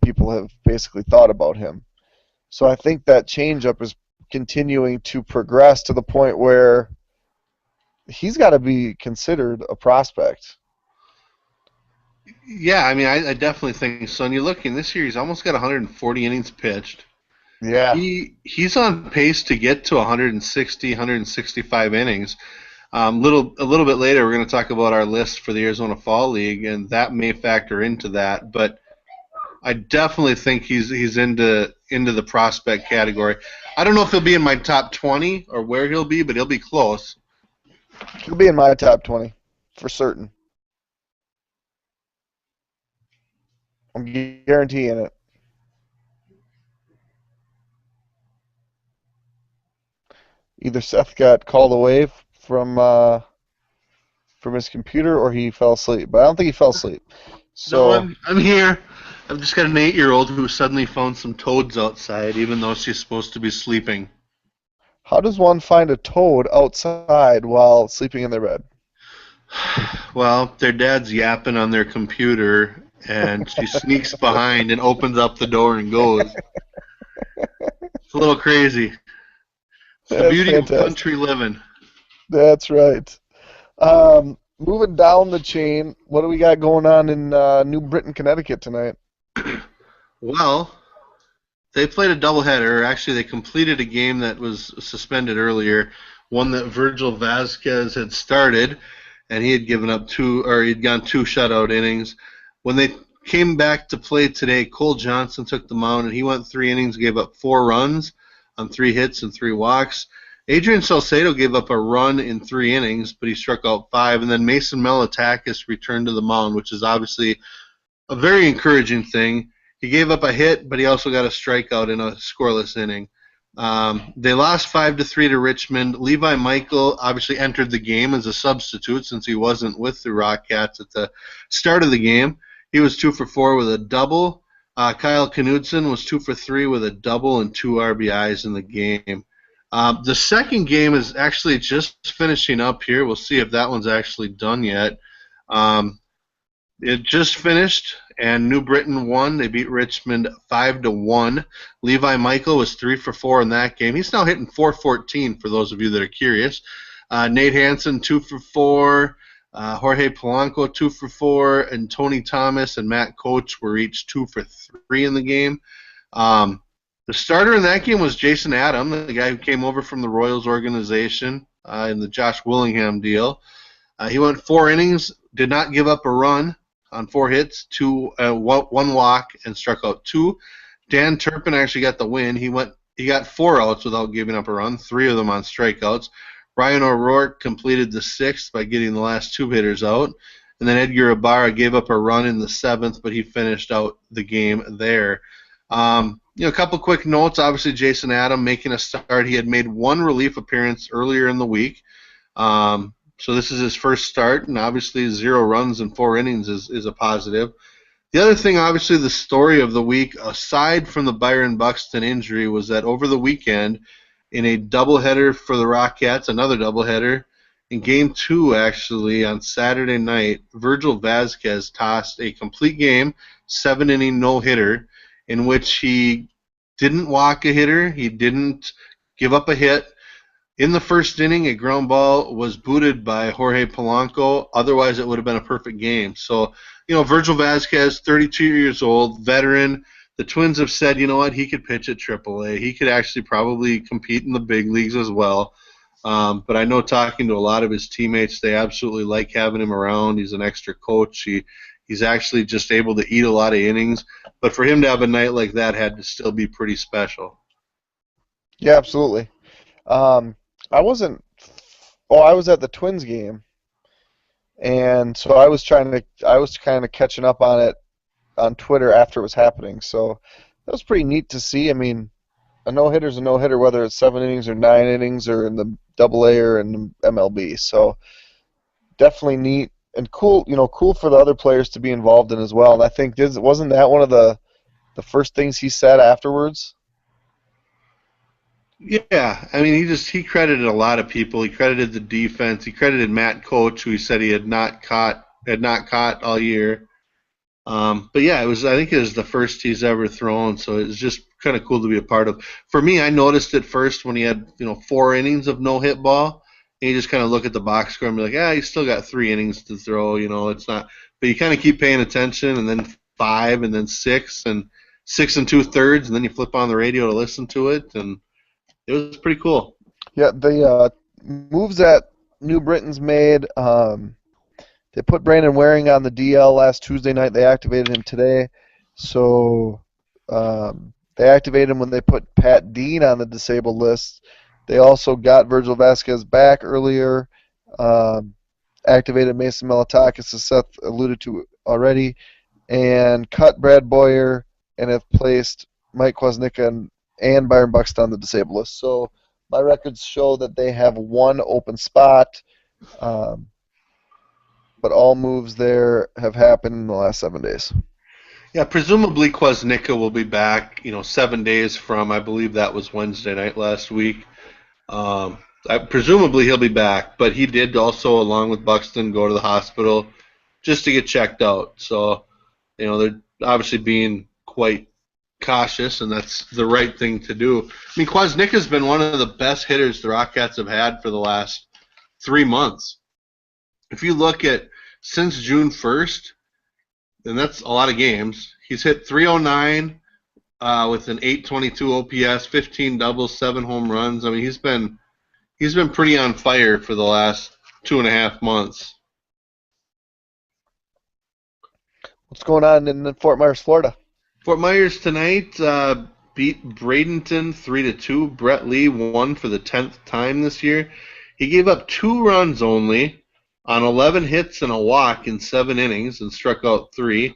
S1: people have basically thought about him. So I think that changeup is continuing to progress to the point where he's got to be considered a prospect.
S2: Yeah, I mean, I definitely think so. And you're looking this year; he's almost got 140 innings pitched.
S1: Yeah.
S2: He's on pace to get to 160, 165 innings. A little bit later, we're going to talk about our list for the Arizona Fall League, and that may factor into that. But I definitely think he's into the prospect category. I don't know if he'll be in my top 20 or where he'll be, but he'll be close.
S1: He'll be in my top 20 for certain. I'm guaranteeing it. Either Seth got called away from his computer or he fell asleep. But I don't think he fell asleep.
S2: No,
S1: So
S2: I'm here. I've just got an 8-year-old who suddenly found some toads outside, even though she's supposed to be sleeping.
S1: how does one find a toad outside while sleeping in their bed?
S2: Well, their dad's yapping on their computer, and she sneaks behind and opens up the door and goes. It's a little crazy. It's the
S1: That's
S2: beauty of
S1: fantastic.
S2: country living.
S1: That's right. Moving down the chain, what do we got going on in New Britain, Connecticut tonight?
S2: Well, they played a doubleheader. Actually, they completed a game that was suspended earlier, one that Virgil Vasquez had started, and he had given up two, or he'd gone two shutout innings. When they came back to play today, Cole Johnson took the mound, and he went 3 innings, gave up 4 runs on 3 hits and 3 walks. Adrian Salcedo gave up a run in 3 innings, but he struck out 5, and then Mason Melitakis returned to the mound, which is obviously a very encouraging thing. He gave up a hit, but he also got a strikeout in a scoreless inning. They lost 5-3 to Richmond. Levi Michael obviously entered the game as a substitute since he wasn't with the Rockcats at the start of the game. He was 2 for 4 with a double. Kyle Knudsen was 2 for 3 with a double and 2 RBIs in the game. The second game is actually just finishing up here. We'll see if that one's actually done yet. It just finished, and New Britain won. They beat Richmond 5-1. Levi Michael was 3 for 4 in that game. He's now hitting 414 for those of you that are curious. Nate Hansen 2 for 4. Jorge Polanco 2 for 4, and Tony Thomas and Matt Coach were each 2 for 3 in the game. The starter in that game was Jason Adam, the guy who came over from the Royals organization in the Josh Willingham deal. He went 4 innings, did not give up a run on 4 hits, 1 walk, and struck out 2. Dan Turpin actually got the win. He got 4 outs without giving up a run, 3 of them on strikeouts. Ryan O'Rourke completed the 6th by getting the last 2 hitters out. And then Edgar Ibarra gave up a run in the 7th, but he finished out the game there. A couple quick notes. Obviously, Jason Adam making a start. He had made 1 relief appearance earlier in the week. So this is his first start, and obviously 0 runs in 4 innings is a positive. The other thing, obviously, the story of the week, aside from the Byron Buxton injury, was that over the weekend, in a doubleheader for the Rockets, another doubleheader, in Game 2, actually, on Saturday night, Virgil Vasquez tossed a complete game, 7-inning no-hitter, in which he didn't walk a hitter, he didn't give up a hit. In the first inning, a ground ball was booted by Jorge Polanco. Otherwise, it would have been a perfect game. So, Virgil Vasquez, 32 years old, veteran. The Twins have said, you know what, he could pitch at AAA. He could actually probably compete in the big leagues as well. But I know talking to a lot of his teammates, they absolutely like having him around. He's an extra coach. He's actually just able to eat a lot of innings. But for him to have a night like that had to still be pretty special.
S1: Yeah, absolutely. Um, I wasn't. Oh, I was at the Twins game, and so I was kind of catching up on it on Twitter after it was happening. So that was pretty neat to see. I mean, a no hitter's a no hitter, whether it's 7 innings or 9 innings or in the Double A or in the MLB. So definitely neat and cool. Cool for the other players to be involved in as well. And I think wasn't that one of the first things he said afterwards?
S2: Yeah, I mean, he credited a lot of people. He credited the defense. He credited Matt Coach, who he said he had not caught all year. But yeah, I think it was the first he's ever thrown, so it's just kind of cool to be a part of. For me, I noticed it first when he had 4 innings of no hit ball, and you just kind of look at the box score and be like, he's still got 3 innings to throw. It's not. But you kind of keep paying attention, and then 5, and then 6, and 6 2/3, and then you flip on the radio to listen to it, and it was pretty cool.
S1: Yeah, the moves that New Britain's made. They put Brandon Waring on the DL last Tuesday night. They activated him today. So they activated him when they put Pat Dean on the disabled list. They also got Virgil Vasquez back earlier. Activated Mason Melitakis, as Seth alluded to already. and cut Brad Boyer and have placed Mike Kwasnicka and Byron Buxton on the disabled list. So my records show that they have one open spot, um, but all moves there have happened in the last 7 days.
S2: Yeah, presumably Kwasnicka will be back, 7 days from, I believe that was Wednesday night last week. Presumably he'll be back, but he did also, along with Buxton, go to the hospital just to get checked out. So, they're obviously being quite cautious, and that's the right thing to do. I mean, Kwasnicka's been one of the best hitters the Rockets have had for the last 3 months. If you look at since June 1st, and that's a lot of games, he's hit 309 with an 822 OPS, 15 doubles, 7 home runs. I mean, he's been pretty on fire for the last 2.5 months.
S1: What's going on in Fort Myers, Florida?
S2: Fort Myers tonight beat Bradenton 3-2. Brett Lee won for the 10th time this year. He gave up 2 runs only on 11 hits and a walk in 7 innings and struck out 3.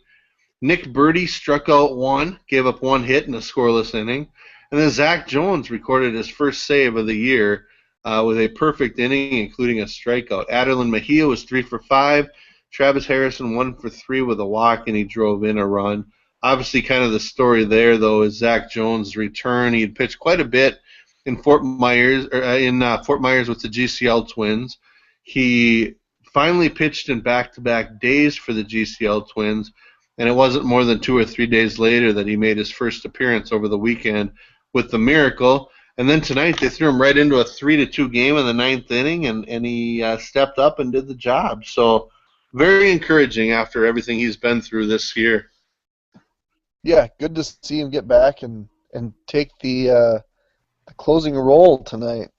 S2: Nick Birdie struck out 1, gave up 1 hit in a scoreless inning. And then Zach Jones recorded his first save of the year with a perfect inning, including a strikeout. Aderlin Mejia was 3 for 5. Travis Harrison 1 for 3 with a walk, and he drove in a run. Obviously, kind of the story there, though, is Zach Jones' return. He had pitched quite a bit in Fort Myers with the GCL Twins. He finally pitched in back-to-back days for the GCL Twins, and it wasn't more than 2 or 3 days later that he made his first appearance over the weekend with the Miracle. And then tonight they threw him right into a 3-2 game in the 9th inning, and he stepped up and did the job. So very encouraging after everything he's been through this year.
S1: Yeah, good to see him get back and take the closing role tonight.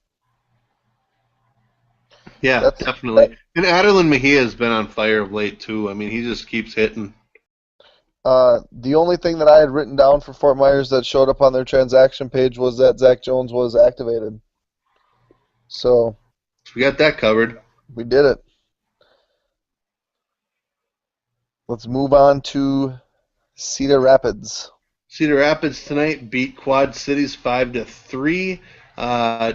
S2: Yeah, definitely. And Aderlin Mejia has been on fire of late, too. I mean, he just keeps hitting.
S1: The only thing that I had written down for Fort Myers that showed up on their transaction page was that Zach Jones was activated. So
S2: we got that covered.
S1: We did it. Let's move on to Cedar Rapids.
S2: Cedar Rapids tonight beat Quad Cities 5-3.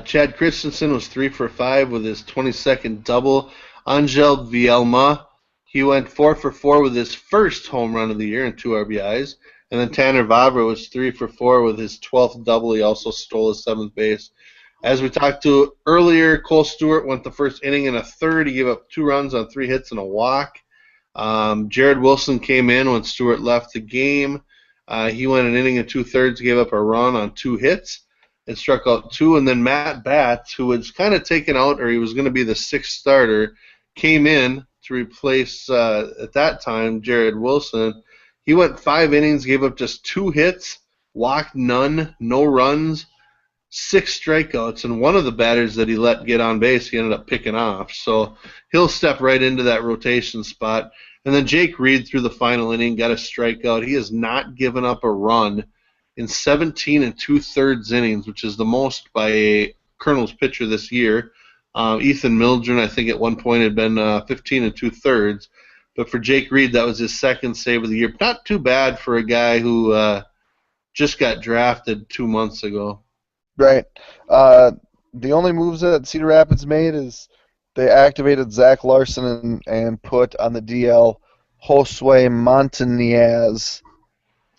S2: Chad Christensen was 3 for 5 with his 22nd double. Angel Vielma, he went 4 for 4 with his first home run of the year and 2 RBIs. And then Tanner Vavra was 3 for 4 with his 12th double. He also stole his 7th base. As we talked to earlier, Cole Stewart went the first inning and a third. He gave up 2 runs on 3 hits and a walk. Jared Wilson came in when Stewart left the game. He went an inning and 2/3, gave up a run on 2 hits and struck out 2. And then Matt Batts, who was kind of taken out, or he was going to be the 6th starter, came in to replace, at that time, Jared Wilson. He went 5 innings, gave up just 2 hits, walked none, no runs, 6 strikeouts, and one of the batters that he let get on base, he ended up picking off. So he'll step right into that rotation spot. And then Jake Reed through the final inning got a strikeout. He has not given up a run in 17 2/3 innings, which is the most by a Colonel's pitcher this year. Ethan Mildren, I think at one point had been 15 2/3. But for Jake Reed, that was his 2nd save of the year. Not too bad for a guy who just got drafted 2 months ago.
S1: Right. The only moves that Cedar Rapids made is they activated Zach Larson and put on the DL Josue Montanez,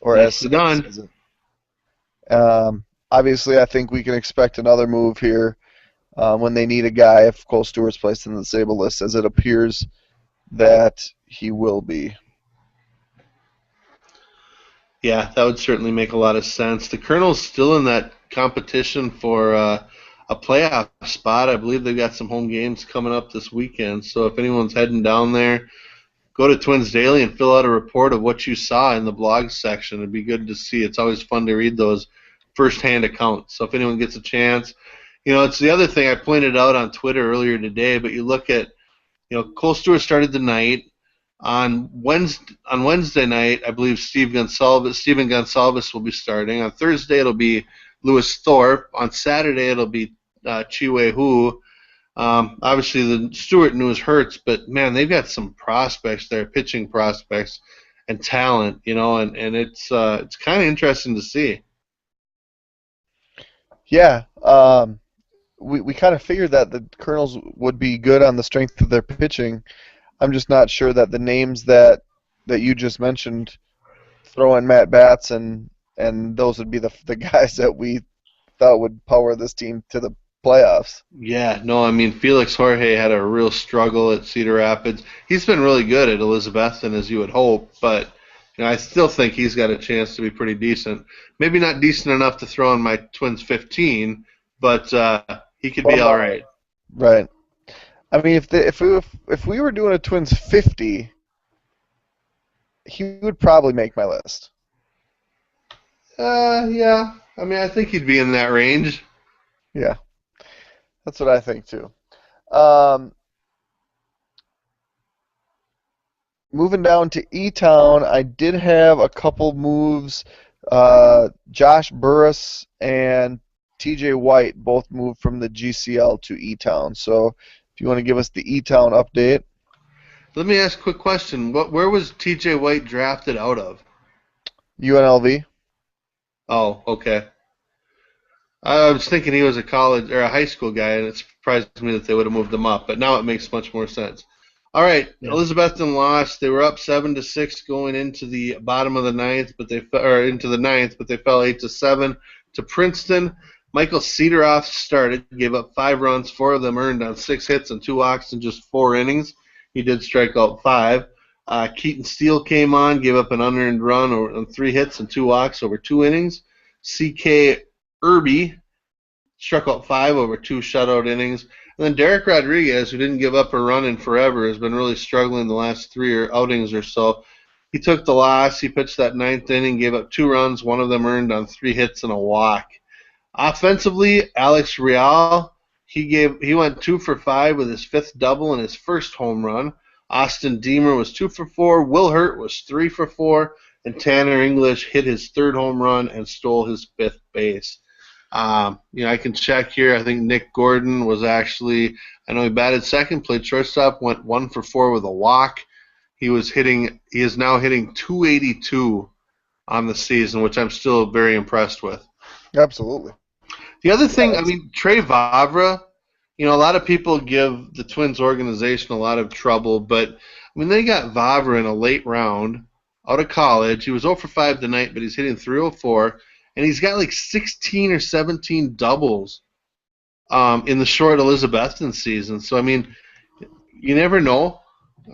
S1: or
S2: Nicely done.
S1: Obviously, I think we can expect another move here when they need a guy if Cole Stewart's placed in the disabled list, as it appears that he will be.
S2: Yeah, that would certainly make a lot of sense. The Colonel's still in that competition for a playoff spot. I believe they've got some home games coming up this weekend. So if anyone's heading down there, go to Twins Daily and fill out a report of what you saw in the blog section. It'd be good to see. It's always fun to read those first-hand accounts. So if anyone gets a chance, it's the other thing I pointed out on Twitter earlier today, but you look at, Cole Stewart started the night. On Wednesday night, I believe Steven Gonsalves will be starting. On Thursday, it'll be Lewis Thorpe. On Saturday, it'll be Chi-Wei Hu. Obviously, the Stewart news hurts, but, man, they've got some prospects there, pitching prospects. and talent, and it's kind of interesting to see.
S1: Yeah, we kind of figured that the Colonels would be good on the strength of their pitching. I'm just not sure that the names that you just mentioned, throw in Matt Batts and those would be the guys that we thought would power this team to the playoffs.
S2: Yeah, no, I mean Felix Jorge had a real struggle at Cedar Rapids. He's been really good at Elizabethton, as you would hope, but I still think he's got a chance to be pretty decent. Maybe not decent enough to throw in my Twins 15, but he could be
S1: Well,
S2: all
S1: no.
S2: right.
S1: Right. I mean, if we were doing a Twins 50, he would probably make my list.
S2: Yeah. I mean, I think he'd be in that range.
S1: Yeah, that's what I think too. Um, Moving down to E-Town, I did have a couple moves. Josh Burris and TJ White both moved from the GCL to E-Town. So if you want to give us the E-Town update,
S2: Let me ask a quick question. Where was T.J. White drafted out of?
S1: UNLV.
S2: Oh, okay. I was thinking he was a college or a high school guy, and it surprised me that they would have moved him up. But now it makes much more sense. All right,
S1: Yeah.
S2: Elizabethton lost. They were up 7-6 going into the bottom of the ninth, or into the ninth, but they fell 8-7 to Princeton. Michael Cedoroff started, gave up 5 runs, 4 of them earned on 6 hits and 2 walks in just 4 innings. He did strike out 5. Keaton Steele came on, gave up an unearned run on 3 hits and 2 walks over 2 innings. C.K. Irby struck out 5 over 2 shutout innings. And then Derek Rodriguez, who didn't give up a run in forever, has been really struggling the last 3 outings or so. He took the loss. He pitched that ninth inning, gave up 2 runs, 1 of them earned on 3 hits and a walk. Offensively, Alex Real, he went 2 for 5 with his 5th double and his first home run. Austin Deemer was 2 for 4. Will Hurt was 3 for 4, and Tanner English hit his 3rd home run and stole his 5th base. I can check here. I think Nick Gordon was actually, I know he batted second, played shortstop, went 1 for 4 with a walk. He is now hitting 282 on the season, which I'm still very impressed with.
S1: Absolutely.
S2: The other
S1: Yeah,
S2: thing, I mean, Trey Vavra, a lot of people give the Twins organization a lot of trouble, but I mean, they got Vavra in a late round out of college. He was 0 for 5 tonight, but he's hitting 304, and he's got like 16 or 17 doubles in the short Elizabethton season. So, I mean, you never know.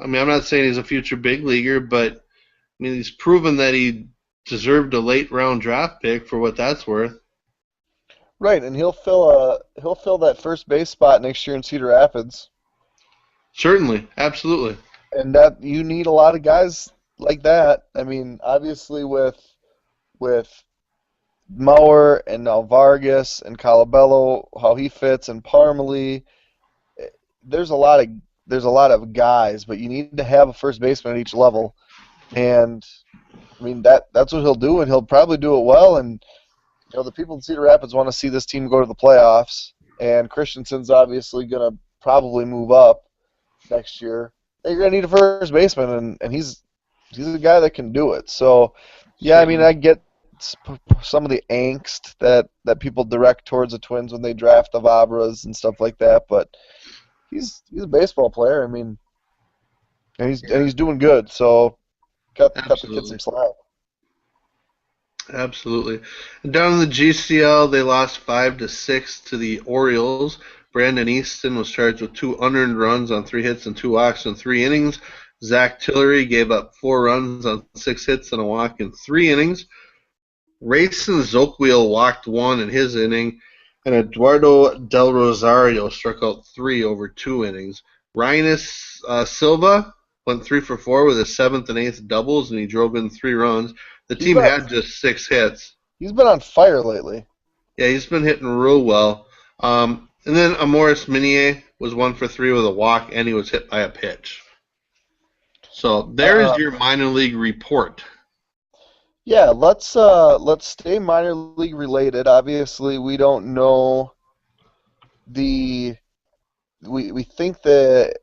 S2: I mean, I'm not saying he's a future big leaguer, but I mean, he's proven that he deserved a late round draft pick for what that's worth.
S1: right, and he'll fill that first base spot next year in Cedar Rapids,
S2: Certainly, absolutely.
S1: and that you need a lot of guys like that. I mean, obviously with Mauer and now Vargas and Colabello, how he fits, and Parmalee. There's a lot of there's a lot of guys, but you need to have a first baseman at each level, and I mean that's what he'll do, and he'll probably do it well. And the people in Cedar Rapids want to see this team go to the playoffs, and Christensen's obviously going to probably move up next year. You're going to need a first baseman, and he's a guy that can do it. So, yeah, I mean,
S2: Certainly.
S1: I get some of the angst that people direct towards the Twins when they draft the Vavras and stuff like that, but he's a baseball player. I mean, and he's doing good. So cut the kid
S2: Absolutely.
S1: some slack.
S2: Absolutely. And down in the GCL, they lost 5-6 to the Orioles. Brandon Easton was charged with 2 unearned runs on 3 hits and 2 walks in 3 innings. Zach Tillery gave up 4 runs on 6 hits and a walk in 3 innings. Rayson Zokweel walked 1 in his inning, and Eduardo Del Rosario struck out 3 over 2 innings. Rhinus Silva went 3 for 4 with his 7th and 8th doubles, and he drove in 3 runs. The
S1: He's
S2: team
S1: been
S2: had just 6 hits.
S1: he's been on fire lately.
S2: Yeah, he's been hitting real well. And then Amoris Minier was 1 for 3 with a walk, and he was hit by a pitch. So there is
S1: Uh,
S2: your minor league report.
S1: Yeah, let's stay minor league related. Obviously, we don't know the we think the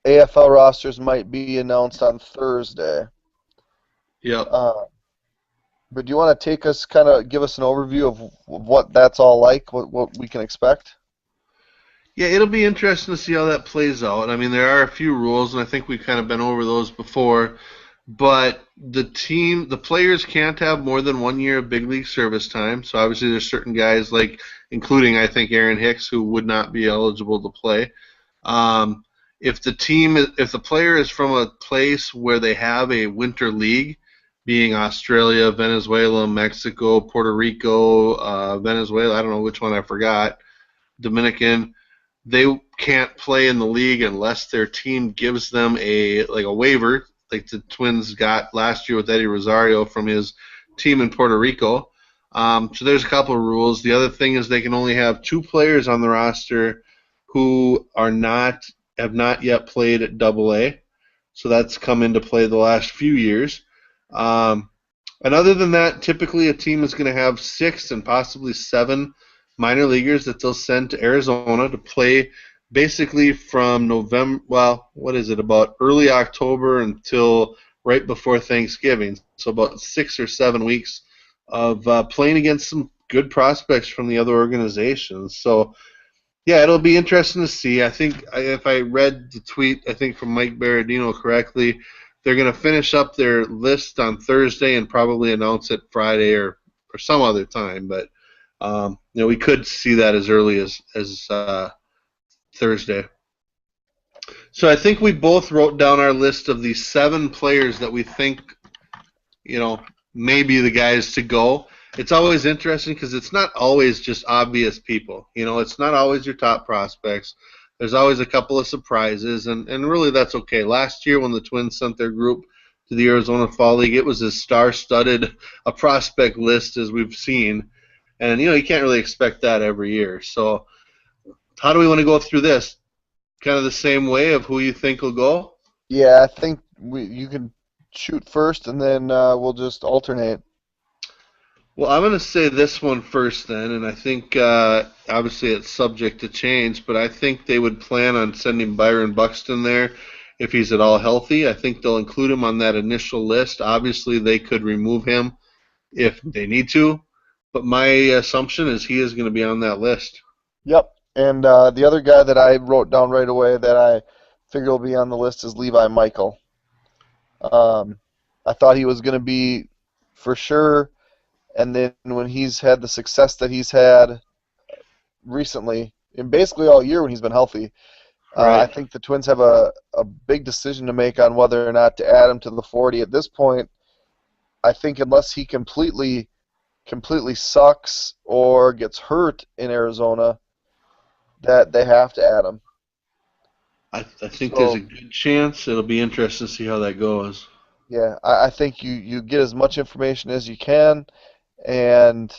S1: AFL rosters might be announced on Thursday.
S2: Yep.
S1: Uh, but do you want to take us, kind of give us an overview of what that's all like, what we can expect?
S2: Yeah, it'll be interesting to see how that plays out. I mean, there are a few rules, and I think we've kind of been over those before. But the players can't have more than 1 year of big league service time. So obviously, there's certain guys like, including I think Aaron Hicks, who would not be eligible to play. Um, if the player is from a place where they have a winter league, being Australia, Venezuela, Mexico, Puerto Rico, Venezuela, I don't know which one I forgot, Dominican, they can't play in the league unless their team gives them a waiver, like the Twins got last year with Eddie Rosario from his team in Puerto Rico. So there's a couple of rules. The other thing is they can only have two players on the roster who are not have not yet played at Double A. So that's come into play the last few years. Um, and other than that, typically a team is going to have six and possibly seven minor leaguers that they'll send to Arizona to play basically from November, well, what is it, about early October until right before Thanksgiving. So about 6 or 7 weeks of playing against some good prospects from the other organizations. So yeah, it'll be interesting to see. I think if I read the tweet, I think from Mike Berardino correctly, they're going to finish up their list on Thursday and probably announce it Friday or some other time. But we could see that as early as Thursday. So I think we both wrote down our list of the 7 players that we think maybe the guys to go. It's always interesting because it's not always just obvious people. It's not always your top prospects. There's always a couple of surprises, and really that's okay. Last year when the Twins sent their group to the Arizona Fall League, it was as star-studded a prospect list as we've seen, and you can't really expect that every year. So how do we want to go through this? Kind of the same way of who you think will go?
S1: Yeah, I think you can shoot first, and then we'll just alternate.
S2: Well, I'm going to say this one first then, and I think obviously it's subject to change, but I think they would plan on sending Byron Buxton there if he's at all healthy. I think they'll include him on that initial list. Obviously, they could remove him if they need to, but my assumption is he is going to be on that list.
S1: Yep. And the other guy that I wrote down right away that I figure will be on the list is Levi Michael. Um, I thought he was going to be for sure, and then when he's had the success that he's had recently, and basically all year when he's been healthy, I
S2: Right.
S1: think the Twins have a big decision to make on whether or not to add him to the 40. At this point, I think unless he completely sucks or gets hurt in Arizona, that they have to add him.
S2: I think there's a
S1: So
S2: good chance. It'll be interesting to see how that goes.
S1: yeah, I think you get as much information as you can, and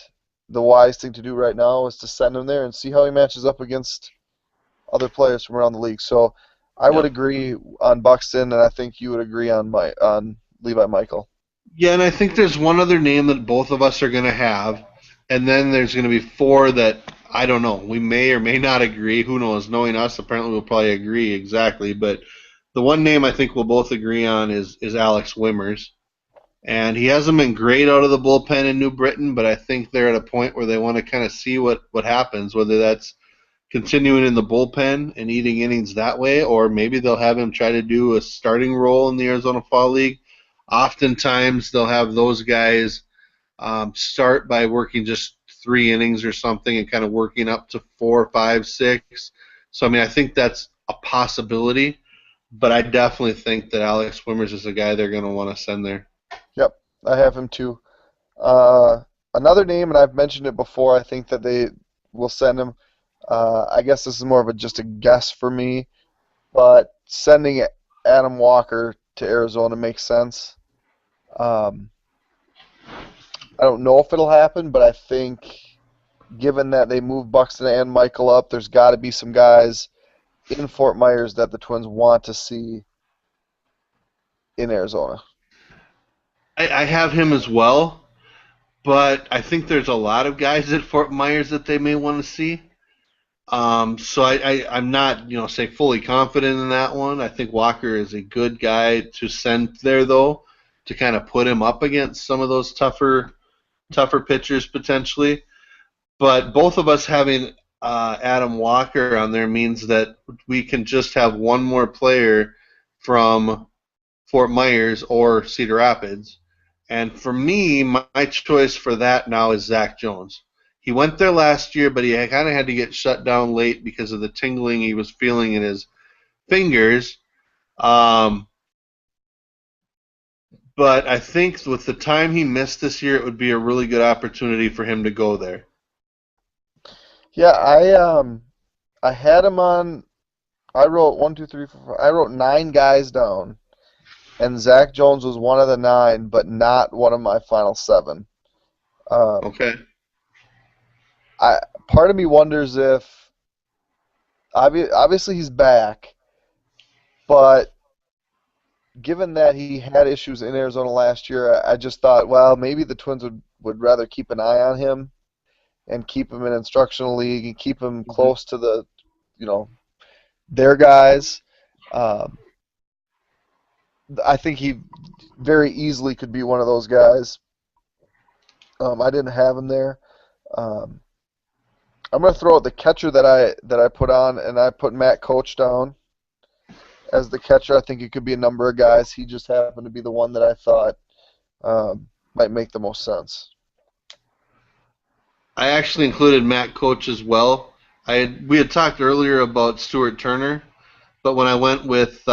S1: the wise thing to do right now is to send him there and see how he matches up against other players from around the league. So I would
S2: Yep.
S1: agree on Buxton, and I think you would agree on Levi Michael.
S2: Yeah, and I think there's one other name that both of us are going to have, and then there's going to be four that I don't know. We may or may not agree. Who knows? Knowing us, apparently we'll probably agree exactly. But the one name I think we'll both agree on is Alex Wimmers, and he hasn't been great out of the bullpen in New Britain, but I think they're at a point where they want to kind of see what happens, whether that's continuing in the bullpen and eating innings that way, or maybe they'll have him try to do a starting role in the Arizona Fall League. Oftentimes, they'll have those guys start by working just 3 innings or something and kind of working up to 4, 5, 6. So, I mean, I think that's a possibility, but I definitely think that Alex Wimmers is a guy they're going to want to send there.
S1: Yep, I have him too. Uh, Another name, and I've mentioned it before, I think that they will send him. I guess this is more of just a guess for me, but sending Adam Walker to Arizona makes sense. Um, I don't know if it'll happen, but I think given that they moved Buxton and Michael up, there's got to be some guys in Fort Myers that the Twins want to see in Arizona.
S2: I have him as well, but I think there's a lot of guys at Fort Myers that they may want to see. So I'm not, say fully confident in that one. I think Walker is a good guy to send there, though, to kind of put him up against some of those tougher pitchers potentially. But both of us having Adam Walker on there means that we can just have one more player from Fort Myers or Cedar Rapids. And for me, my choice for that now is Zach Jones. He went there last year, but he kind of had to get shut down late because of the tingling he was feeling in his fingers. Um, but I think with the time he missed this year, it would be a really good opportunity for him to go there.
S1: Yeah, I had him on. I wrote one, two, three, four, five. I wrote 9 guys down, and Zach Jones was one of the 9, but not one of my final 7. Um,
S2: Okay.
S1: I Part of me wonders if obviously he's back, but given that he had issues in Arizona last year, I just thought, well, maybe the Twins would rather keep an eye on him and keep him in instructional league and keep him
S2: Mhm.
S1: close to the, you know, their guys. Um, I think he very easily could be one of those guys. I didn't have him there. Um, I'm gonna throw out the catcher that I put on, and I put Matt Coach down as the catcher. I think it could be a number of guys. He just happened to be the one that I thought might make the most sense.
S2: I actually included Matt Coach as well. We had talked earlier about Stuart Turner, but when I went with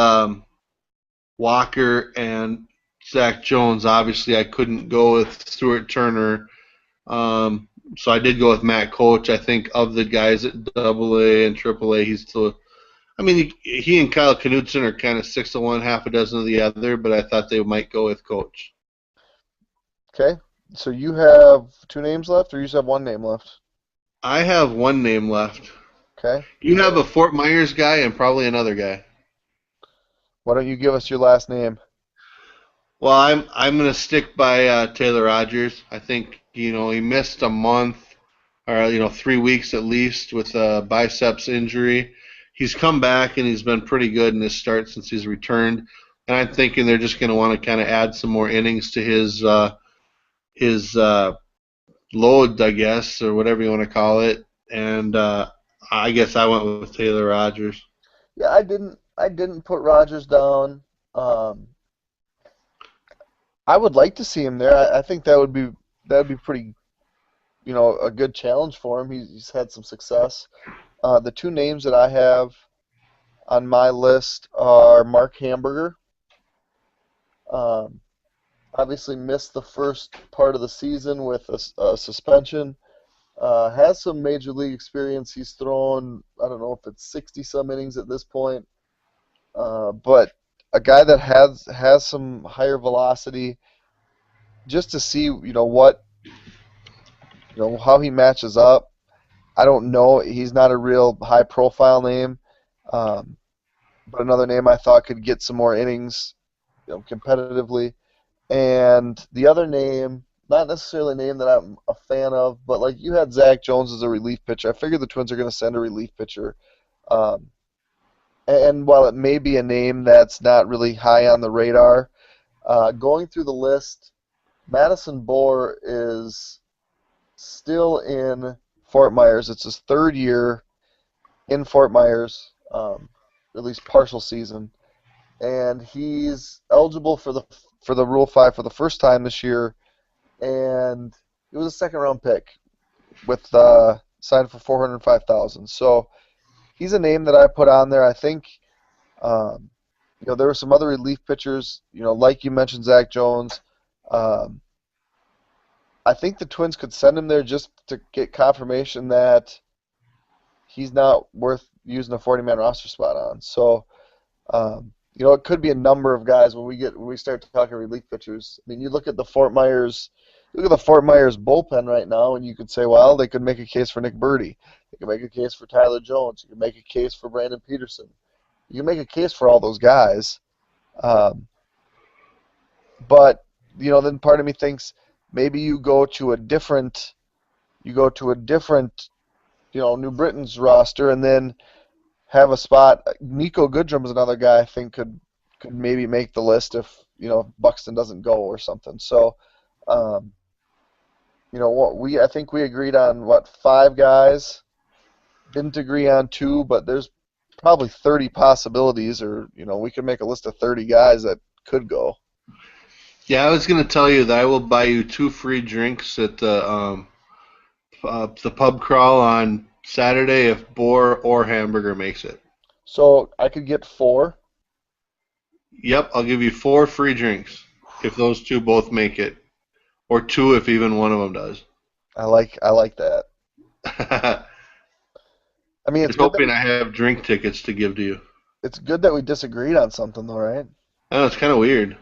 S2: Walker and Zach Jones, obviously I couldn't go with Stuart Turner. So I did go with Matt Coach. I think of the guys at Double A and Triple A, he's still. I mean, he and Kyle Knutson are kind of 6 of one, half a dozen of the other, but I thought they might go with Coach.
S1: Okay, so you have 2 names left, or you just have 1 name left?
S2: I have one name left.
S1: Okay,
S2: You have a Fort Myers guy and probably another guy.
S1: why don't you give us your last name?
S2: Well, I'm gonna stick by Taylor Rogers. I think he missed a month or 3 weeks at least with a biceps injury. He's come back and he's been pretty good in his start since he's returned. And I'm thinking they're just going to want to kind of add some more innings to his load, I guess, or whatever you want to call it. And I guess I went with Taylor Rogers.
S1: Yeah, I didn't put Rogers down. Um, I would like to see him there. I think that would be pretty, a good challenge for him. He's had some success. The 2 names that I have on my list are Mark Hamburger. Um, Obviously missed the first part of the season with a suspension. Has some major league experience. He's thrown, I don't know if it's 60 some innings at this point, but a guy that has some higher velocity. Just to see, how he matches up. I don't know. He's not a real high profile name, um, but another name I thought could get some more innings, competitively. And the other name, not necessarily a name that I'm a fan of, but like you had Zach Jones as a relief pitcher. I figured the Twins are going to send a relief pitcher. Um, and while it may be a name that's not really high on the radar, going through the list, Madison Bohr is still in Fort Myers. It's his 3rd year in Fort Myers, at least partial season, and he's eligible for the Rule 5 for the first time this year, and it was a second-round pick with signed for 405,000. So he's a name that I put on there. I think um, there were some other relief pitchers, like you mentioned, Zach Jones. Um, I think the Twins could send him there just to get confirmation that he's not worth using a 40-man roster spot on. So it could be a number of guys when we start talking relief pitchers. I mean, look at the Fort Myers bullpen right now, and you could say, well, they could make a case for Nick Burdi. They could make a case for Tyler Jones. You could make a case for Brandon Peterson. You can make a case for all those guys. Um, but then part of me thinks maybe you go to a different New Britain's roster, and then have a spot. Nico Goodrum's another guy I think could maybe make the list Buxton doesn't go or something. So, um, I think we agreed on what, 5 guys. Didn't agree on 2, but there's probably 30 possibilities, or we could make a list of 30 guys that could go.
S2: Yeah, I was going to tell you that I will buy you 2 free drinks at the pub crawl on Saturday if Boar or Hamburger makes it.
S1: So I could get 4.
S2: Yep, I'll give you 4 free drinks if those 2 both make it, or 2 if even one of them does.
S1: I like that. I mean,
S2: Just hoping I have drink tickets to give to you.
S1: it's good that we disagreed on something, though, right?
S2: I know it's kind of weird.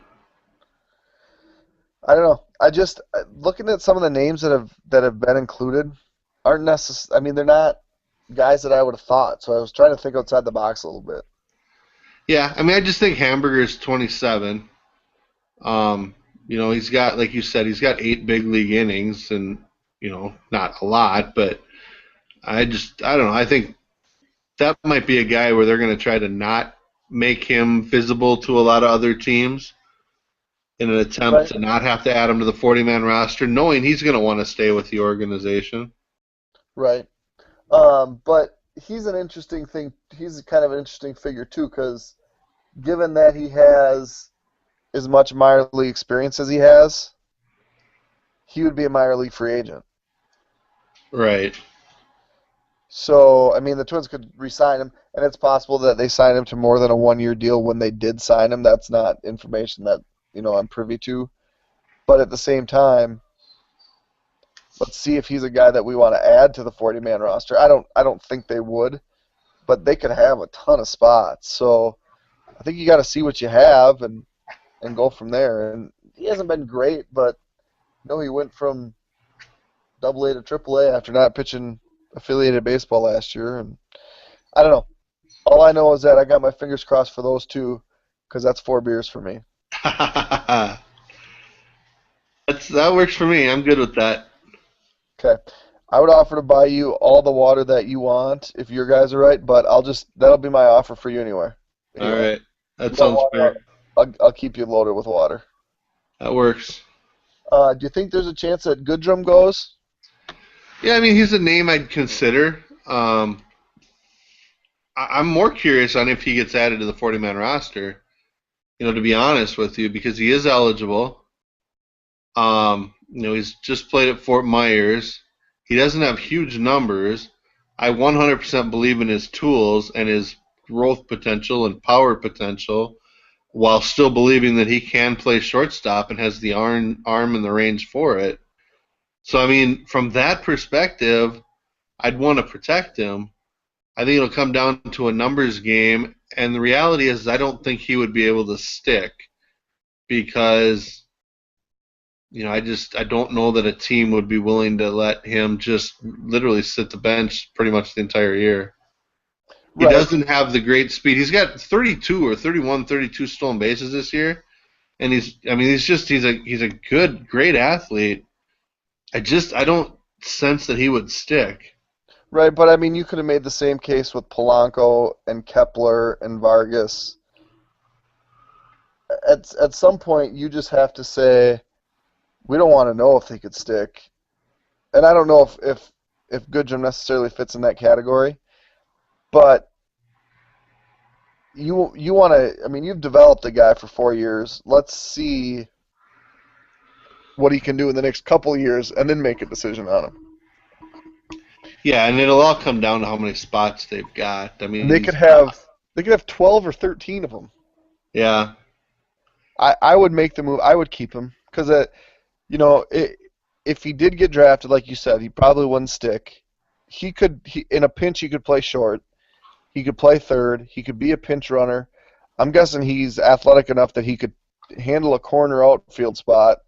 S1: I don't know. I just looking at some of the names that have been included aren't necessary. I mean, they're not guys that I would have thought. So I was trying to think outside the box a little bit.
S2: Yeah, I mean, I just think Hamburger is 27. He's got, like you said, he's got 8 big league innings, and not a lot, but I don't know. I think that might be a guy where they're going to try to not make him visible to a lot of other teams in an attempt
S1: Right.
S2: to not have to add him to the 40-man roster, knowing he's going to want to stay with the organization.
S1: Right. But he's an interesting thing. He's kind of an interesting figure too, because given that he has as much minor league experience as he has, he would be a minor league free agent.
S2: Right.
S1: So, I mean, the Twins could re-sign him, and it's possible that they signed him to more than a 1-year deal when they did sign him. That's not information that, I'm privy to. But at the same time, let's see if he's a guy that we want to add to the 40-man roster. I don't think they would, but they could have a ton of spots. So, I think you got to see what you have and go from there. And he hasn't been great, but he went from Double A to Triple A after not pitching affiliated baseball last year, and I don't know. All I know is that I got my fingers crossed for those 2, because that's 4 beers for me.
S2: That works for me. I'm good with that.
S1: Okay. I would offer to buy you all the water that you want if your guys are right, but that'll be my offer for you anyway.
S2: All right. That
S1: You want
S2: sounds
S1: water,
S2: fair.
S1: I'll keep you loaded with water.
S2: That works.
S1: Do you think there's a chance that Goodrum goes?
S2: Yeah, I mean, he's a name I'd consider. I'm more curious on if he gets added to the 40-man roster, to be honest with you, because he is eligible. He's just played at Fort Myers. He doesn't have huge numbers. I 100% believe in his tools and his growth potential and power potential, while still believing that he can play shortstop and has the arm and the range for it. So, I mean, from that perspective, I'd want to protect him. I think it'll come down to a numbers game, and the reality is I don't think he would be able to stick because, I don't know that a team would be willing to let him just literally sit the bench pretty much the entire year. He
S1: Right.
S2: doesn't have the great speed. He's got 32 or 32 stolen bases this year, and he's a great athlete. I don't sense that he would stick.
S1: Right, but I mean, you could have made the same case with Polanco and Kepler and Vargas. At some point, you just have to say, we don't want to know if he could stick. And I don't know if Goodrum necessarily fits in that category, but you want to. I mean, you've developed the guy for 4 years. Let's see what he can do in the next couple of years, and then make a decision on him.
S2: Yeah, and it'll all come down to how many spots they've got. I mean,
S1: They could have 12 or 13 of them.
S2: Yeah.
S1: I would make the move. I would keep him because if he did get drafted, like you said, he probably wouldn't stick. In a pinch, he could play short. He could play third. He could be a pinch runner. I'm guessing he's athletic enough that he could handle a corner outfield spot.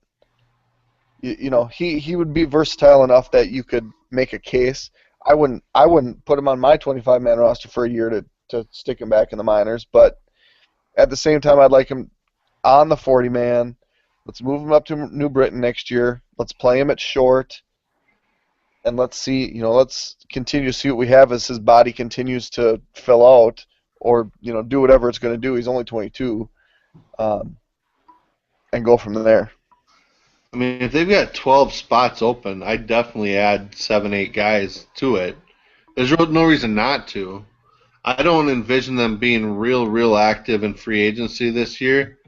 S1: He would be versatile enough that you could make a case. I wouldn't put him on my 25-man roster for a year to stick him back in the minors, but at the same time, I'd like him on the 40-man. Let's move him up to New Britain next year. Let's play him at short, and let's see. Let's continue to see what we have as his body continues to fill out, or do whatever it's going to do. He's only 22. and go from there.
S2: I mean, if they've got 12 spots open, I'd definitely add 7, 8 guys to it. There's no reason not to. I don't envision them being real active in free agency this year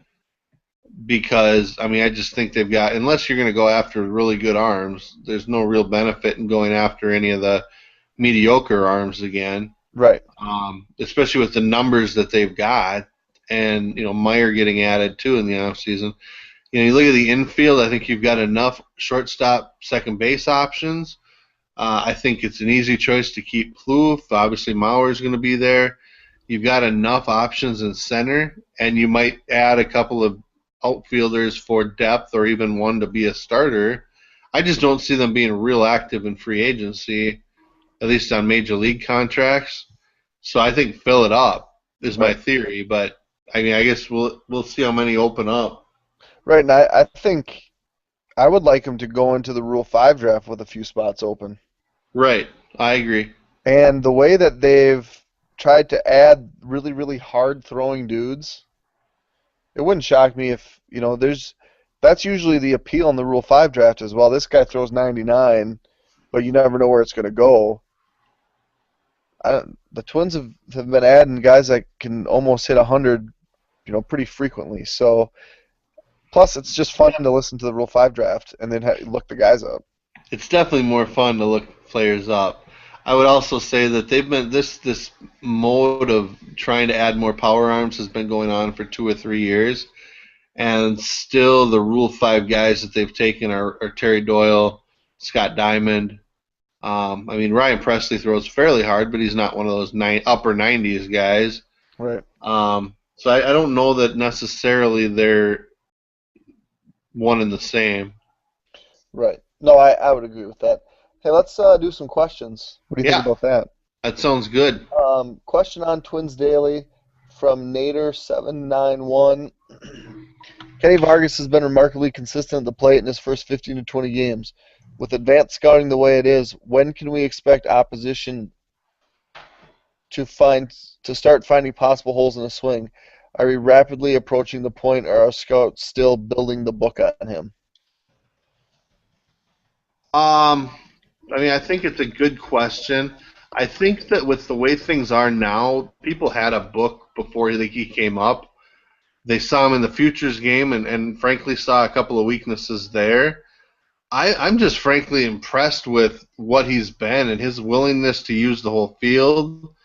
S2: because, I mean, I just think they've got, unless you're going to go after really good arms, there's no real benefit in going after any of the mediocre arms again,
S1: Right.
S2: especially with the numbers that they've got. And, Meyer getting added too in the offseason. You look at the infield, I think you've got enough shortstop, second base options. I think it's an easy choice to keep Plouffe. Obviously, Mauer's going to be there. You've got enough options in center, and you might add a couple of outfielders for depth or even one to be a starter. I just don't see them being real active in free agency, at least on major league contracts. So I think fill it up is my
S1: Right.
S2: theory, but I mean, I guess we'll see how many open up.
S1: Right. And I think I would like him to go into the Rule 5 draft with a few spots open.
S2: Right, I agree.
S1: And the way that they've tried to add really, really hard throwing dudes, it wouldn't shock me if, that's usually the appeal in the Rule 5 draft as well. This guy throws 99, but you never know where it's going to go. The Twins have been adding guys that can almost hit 100, pretty frequently. So, plus it's just fun to listen to the Rule 5 draft and then look the guys up.
S2: It's definitely more fun to look players up. I would also say that they've been this mode of trying to add more power arms has been going on for 2 or 3 years, and still the Rule 5 guys that they've taken are Terry Doyle, Scott Diamond. I mean, Ryan Presley throws fairly hard, but he's not one of those upper 90s guys.
S1: Right.
S2: So I don't know that necessarily they're one and the same.
S1: Right. No, I would agree with that. Hey, let's do some questions. What do you think
S2: Yeah,
S1: about that?
S2: that sounds good.
S1: Question on Twins Daily from Nader791. Kenny Vargas has been remarkably consistent at the plate in his first 15 to 20 games. With advanced scouting the way it is, when can we expect opposition to start finding possible holes in the swing? Are we rapidly approaching the point, or are scouts still building the book on him?
S2: Um, I mean, I think it's a good question. I think that with the way things are now, people had a book before he came up. They saw him in the futures game and frankly saw a couple of weaknesses there. I'm just frankly impressed with what he's been and his willingness to use the whole field,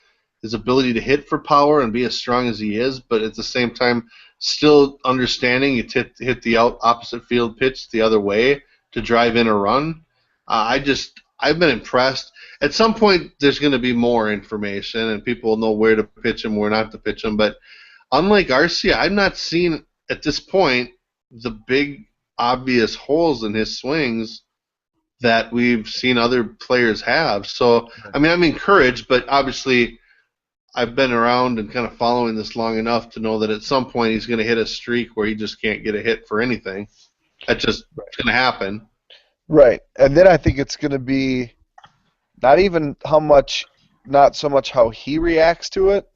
S2: his ability to hit for power and be as strong as he is, but at the same time still understanding you hit the opposite field pitch the other way to drive in a run. I've been impressed. At some point, there's going to be more information, and people will know where to pitch him, where not to pitch him. But unlike Arcia, I've not seen at this point the big obvious holes in his swings that we've seen other players have. So, I mean, I'm encouraged, but obviously I've been around and kind of following this long enough to know that at some point he's going to hit a streak where he just can't get a hit for anything. That's just going to happen.
S1: Right. And then I think it's going to be not so much how he reacts to it,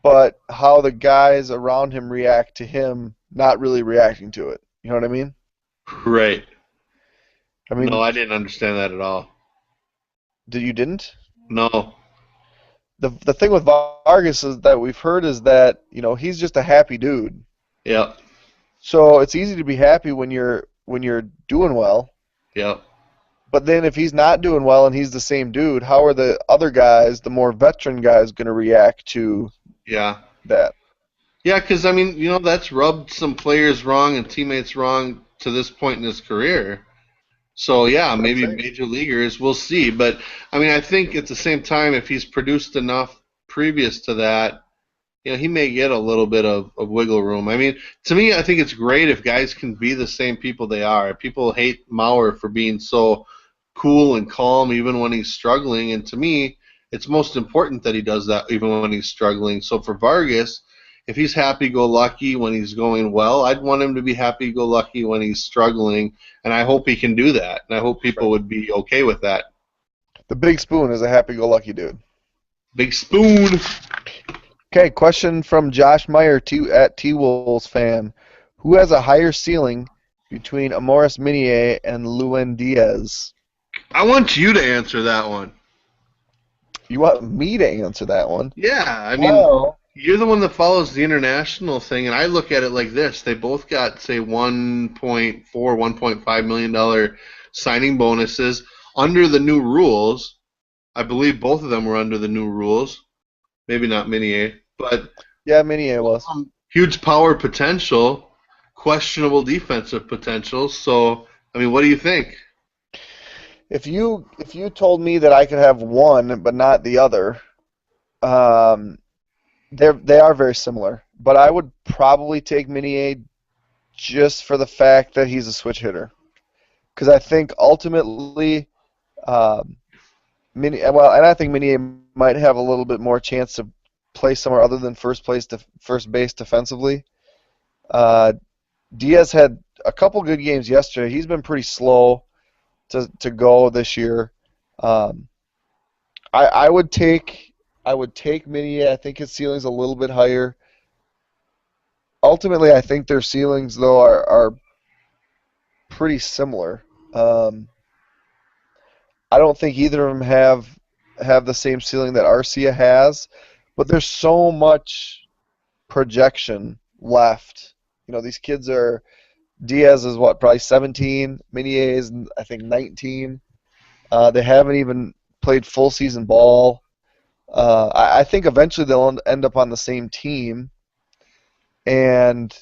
S1: but how the guys around him react to him not really reacting to it. You know what I mean?
S2: Right.
S1: I mean,
S2: No, I didn't understand that at all.
S1: you didn't?
S2: No.
S1: The thing with Vargas is that we've heard is that, he's just a happy dude.
S2: Yep.
S1: So it's easy to be happy when you're doing well.
S2: Yep.
S1: But then if he's not doing well and he's the same dude, how are the other guys, the more veteran guys, going to react to
S2: Yeah.
S1: that?
S2: Yeah, because, I mean, that's rubbed some players wrong and teammates wrong to this point in his career. So, yeah, maybe major leaguers, we'll see. But, I mean, I think at the same time, if he's produced enough previous to that, he may get a little bit of wiggle room. I mean, to me, I think it's great if guys can be the same people they are. People hate Mauer for being so cool and calm even when he's struggling, and to me, it's most important that he does that even when he's struggling. So for Vargas, if he's happy-go-lucky when he's going well, I'd want him to be happy-go-lucky when he's struggling, and I hope he can do that, and I hope people would be okay with that.
S1: The Big Spoon is a happy-go-lucky dude.
S2: Big Spoon.
S1: Okay, question from Josh Meyer at T-Wolves fan. Who has a higher ceiling between Amoris Minier and Luen Diaz?
S2: I want you to answer that one.
S1: You want me to answer that one?
S2: Yeah, I mean,
S1: Well,
S2: you're the one that follows the international thing, and I look at it like this: they both got, say, 1.4, $1.5 million signing bonuses under the new rules. I believe both of them were under the new rules. Maybe not Minier, but
S1: yeah, Minier was.
S2: huge power potential, questionable defensive potential. So, I mean, what do you think?
S1: If you told me that I could have one but not the other, um, they are very similar. But I would probably take Minier just for the fact that he's a switch hitter. Because I think ultimately, um, and I think Minier might have a little bit more chance to play somewhere other than first base defensively. Uh, Diaz had a couple good games yesterday. He's been pretty slow to go this year. Um, I would take Minier. I think his ceiling's a little bit higher. Ultimately, I think their ceilings though are pretty similar. I don't think either of them have the same ceiling that Arcia has, but there's so much projection left. These kids are Diaz is what, probably 17. Minier is I think 19. They haven't even played full season ball. I think eventually they'll end up on the same team. And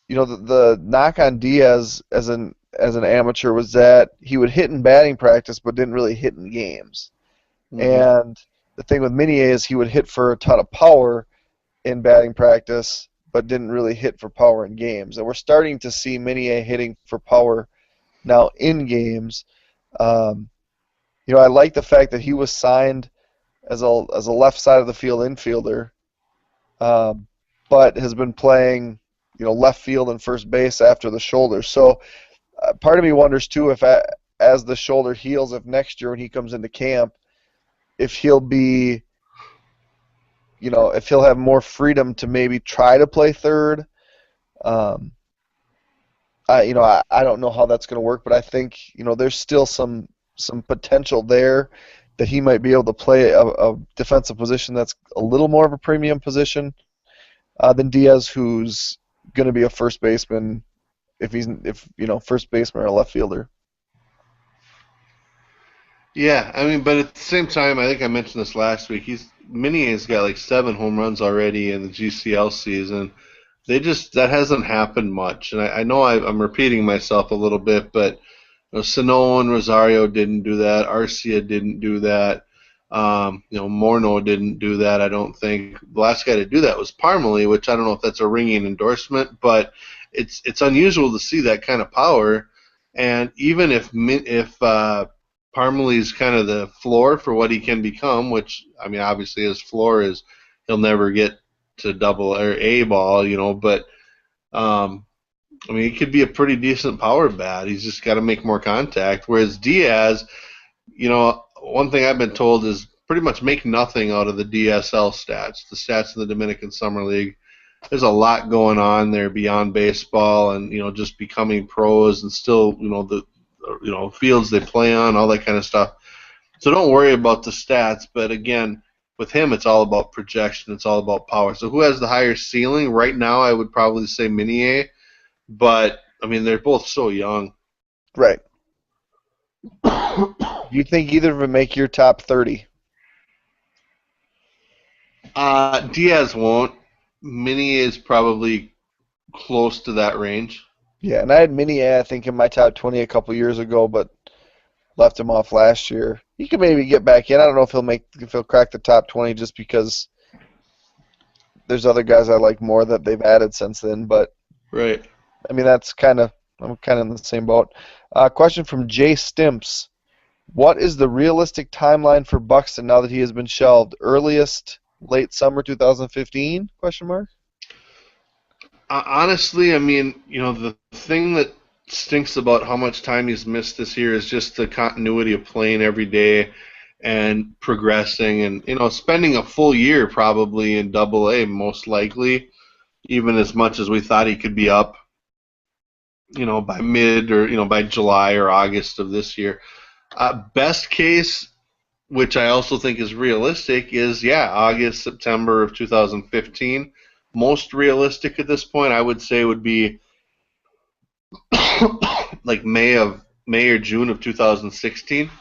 S1: the knock on Diaz as an amateur was that he would hit in batting practice but didn't really hit in games.
S2: Mm-hmm.
S1: And the thing with Minier is he would hit for a ton of power in batting practice but didn't really hit for power in games. And we're starting to see Minier hitting for power now in games. Um, I like the fact that he was signed as a left side of the field infielder, um, but has been playing left field and first base after the shoulder. So part of me wonders too if as the shoulder heals, if next year when he comes into camp, if he'll be if he'll have more freedom to maybe try to play third. Um, I don't know how that's going to work, but I think there's still some potential there that he might be able to play a defensive position that's a little more of a premium position than Diaz, who's going to be a first baseman if first baseman or a left fielder.
S2: Yeah, I mean, but at the same time, I think I mentioned this last week. Minier's got like 7 home runs already in the GCL season. That hasn't happened much, and I know I'm repeating myself a little bit, but Sano and Rosario didn't do that. Arcia didn't do that. Morneau didn't do that. I don't think the last guy to do that was Parmalee, which I don't know if that's a ringing endorsement, but it's unusual to see that kind of power. And even if Parmalee's kind of the floor for what he can become, which I mean, obviously his floor is he'll never get to double or A ball, but um, I mean, he could be a pretty decent power bat. He's just got to make more contact. Whereas Diaz, one thing I've been told is pretty much make nothing out of the DSL stats, the stats in the Dominican Summer League. There's a lot going on there beyond baseball and, just becoming pros and still, the fields they play on, all that kind of stuff. So don't worry about the stats. But again, with him, it's all about projection. It's all about power. So who has the higher ceiling? Right now, I would probably say Minier. But, I mean, they're both so young.
S1: Right. You think either of them make your top 30?
S2: Diaz won't. Minier is probably close to that range.
S1: Yeah, and I had Minier, I think, in my top 20 a couple years ago, but left him off last year. He could maybe get back in. I don't know if he'll crack the top 20 just because there's other guys I like more that they've added since then. But
S2: Right.
S1: I mean, I'm kind of in the same boat. Question from Jay Stimps: what is the realistic timeline for Buxton now that he has been shelved? Earliest late summer 2015? Question mark.
S2: Honestly, I mean, the thing that stinks about how much time he's missed this year is just the continuity of playing every day and progressing and, spending a full year probably in Double A most likely, even as much as we thought he could be up. by mid or by July or August of this year. Best case, which I also think is realistic, is August, September of 2015. Most realistic at this point, I would say, would be like May or June of 2016,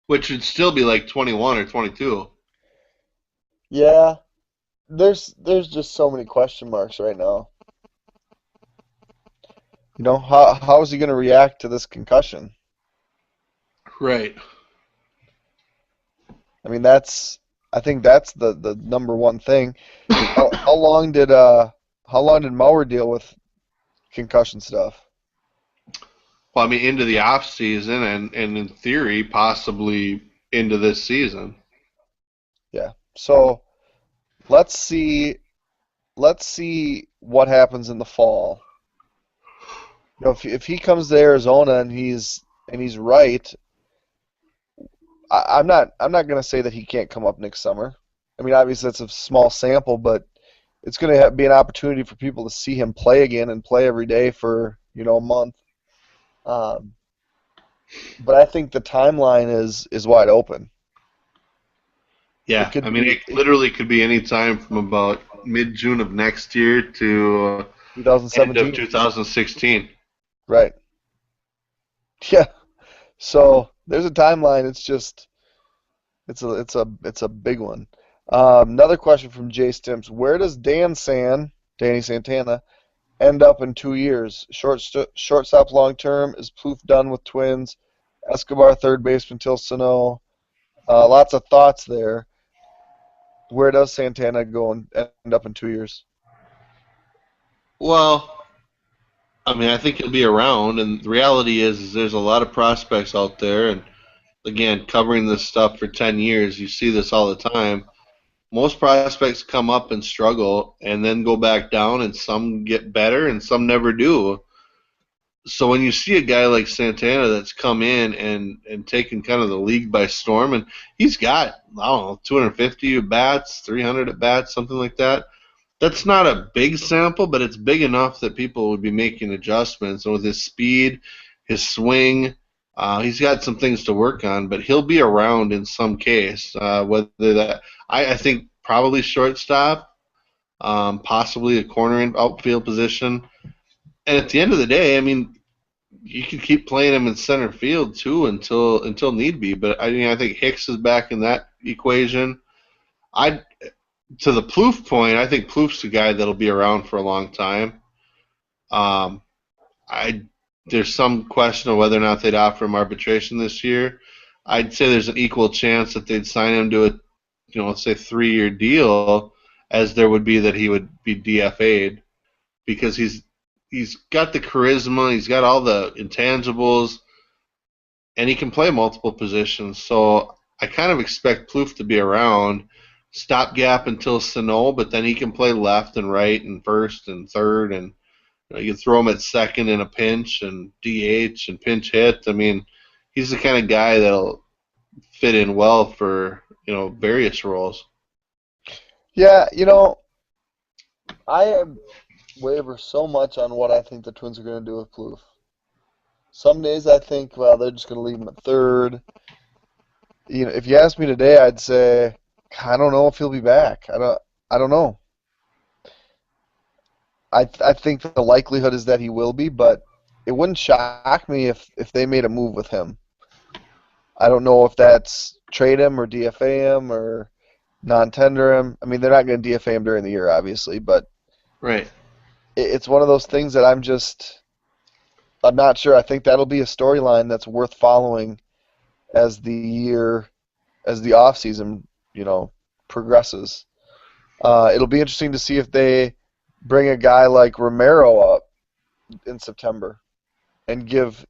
S2: which would still be like 21 or 22.
S1: Yeah, there's just so many question marks right now. How is he going to react to this concussion?
S2: Right.
S1: I mean, I think that's the number one thing. How long did Mauer deal with concussion stuff?
S2: Well, I mean, into the off season and in theory, possibly into this season.
S1: Yeah. So let's see let's see what happens in the fall. If he comes to Arizona and he's right, I'm not going to say that he can't come up next summer. I mean, obviously it's a small sample, but it's going to be an opportunity for people to see him play again and play every day for a month. Um, but I think the timeline is wide open. It
S2: Yeah, I
S1: could
S2: mean,
S1: be
S2: it literally could be any time from about mid June of next year to end of
S1: 2017,
S2: 2016.
S1: right? Yeah. So there's a timeline. It's a big one. Another question from Jay Stimps: where does Danny Santana, end up in 2 years? Shortstop long term. Is Plouffe done with Twins? Escobar third baseman till Sano. Lots of thoughts there. Where does Santana go and end up in 2 years?
S2: Well, I mean, I think he'll be around, and the reality is there's a lot of prospects out there, and again, covering this stuff for 10 years, you see this all the time. Most prospects come up and struggle and then go back down, and some get better and some never do. So when you see a guy like Santana that's come in and taken kind of the league by storm, and he's got, I don't know, 250 at bats, 300 at bats, something like that. That's not a big sample, but it's big enough that people would be making adjustments. And with his speed, his swing, he's got some things to work on, but he'll be around in some case. Whether that, I think probably shortstop, possibly a corner and outfield position. And at the end of the day, I mean, you can keep playing him in center field too until need be. But I mean, I think Hicks is back in that equation. I To the Plouffe point, I think Plouffe's a guy that'll be around for a long time. Um, I There's some question of whether or not they'd offer him arbitration this year. I'd say there's an equal chance that they'd sign him to a, let's say 3-year deal, as there would be that he would be DFA'd because he's got the charisma, he's got all the intangibles, and he can play multiple positions. So I kind of expect Plouffe to be around, stopgap until Sano, but then he can play left and right and first and third, and you can throw him at second in a pinch and DH and pinch hit. I mean, he's the kind of guy that'll fit in well for various roles.
S1: Yeah, I waver so much on what I think the Twins are going to do with Plouffe. Some days I think, well, they're just going to leave him at third. If you asked me today, I'd say I don't know if he'll be back. I don't know. I think the likelihood is that he will be, but it wouldn't shock me if they made a move with him. I don't know if that's trade him or DFA him or non-tender him. I mean, they're not going to DFA him during the year, obviously, but
S2: Right.
S1: it's one of those things that I'm not sure. I think that'll be a storyline that's worth following as the off season, progresses. It'll be interesting to see if they bring a guy like Romero up in September and give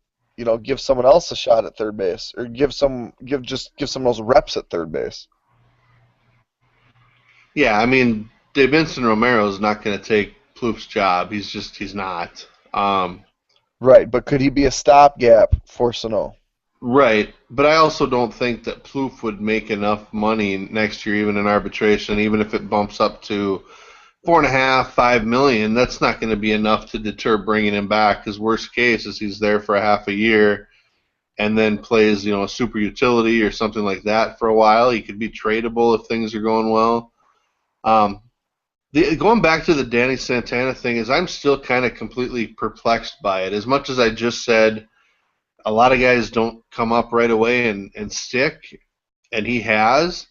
S1: someone else a shot at third base, or give some of those reps at third base.
S2: Yeah, I mean, Davinson Romero is not going to take Plouffe's job. He's not.
S1: Right, but could he be a stopgap for Sano?
S2: Right, but I also don't think that Plouffe would make enough money next year, even in arbitration, even if it bumps up to 4.5, 5 million. That's not going to be enough to deter bringing him back. Because worst case is he's there for a half a year and then plays, a super utility or something like that for a while. He could be tradable if things are going well. Um, going back to the Danny Santana thing is I'm still kind of completely perplexed by it. As much as I just said, a lot of guys don't come up right away and stick, and he has.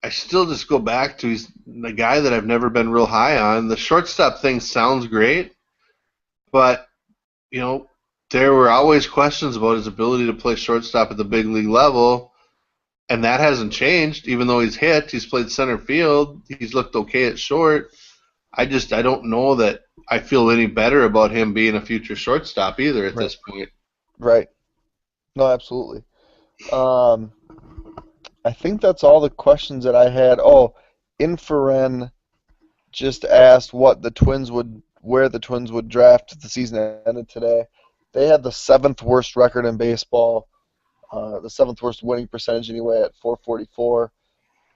S2: I still just go back to he's the guy that I've never been real high on. The shortstop thing sounds great, but you know there were always questions about his ability to play shortstop at the big league level, and that hasn't changed. Even though he's played center field, he's looked okay at short. I don't know that I feel any better about him being a future shortstop either at
S1: Right.
S2: this point.
S1: Right. No, absolutely. Um, I think that's all the questions that I had. Oh, Inferen just asked where the Twins would draft if the season ended today. They had the seventh worst record in baseball, the seventh worst winning percentage anyway at 444,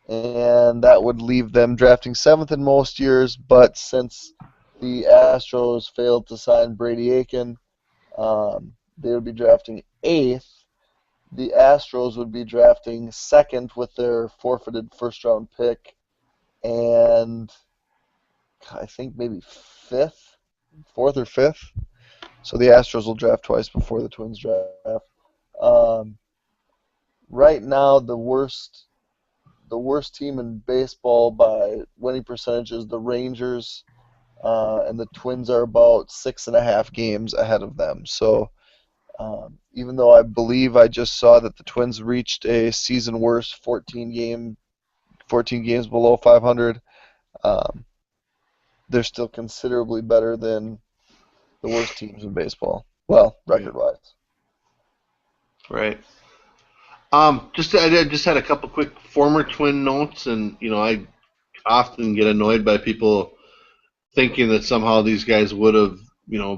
S1: and that would leave them drafting seventh in most years. But since the Astros failed to sign Brady Aiken, they would be drafting eighth. The Astros would be drafting second with their forfeited first round pick, and I think maybe fifth, fourth or fifth. So the Astros will draft twice before the Twins draft. Um, right now, the worst team in baseball by winning percentage is the Rangers, and the Twins are about 6.5 games ahead of them. So even though I believe I just saw that the Twins reached a season worst 14 games below 500, um, they're still considerably better than the worst teams in baseball. Well,
S2: Yeah.
S1: record-wise.
S2: Right. I just had a couple quick former Twin notes, and I often get annoyed by people thinking that somehow these guys would have,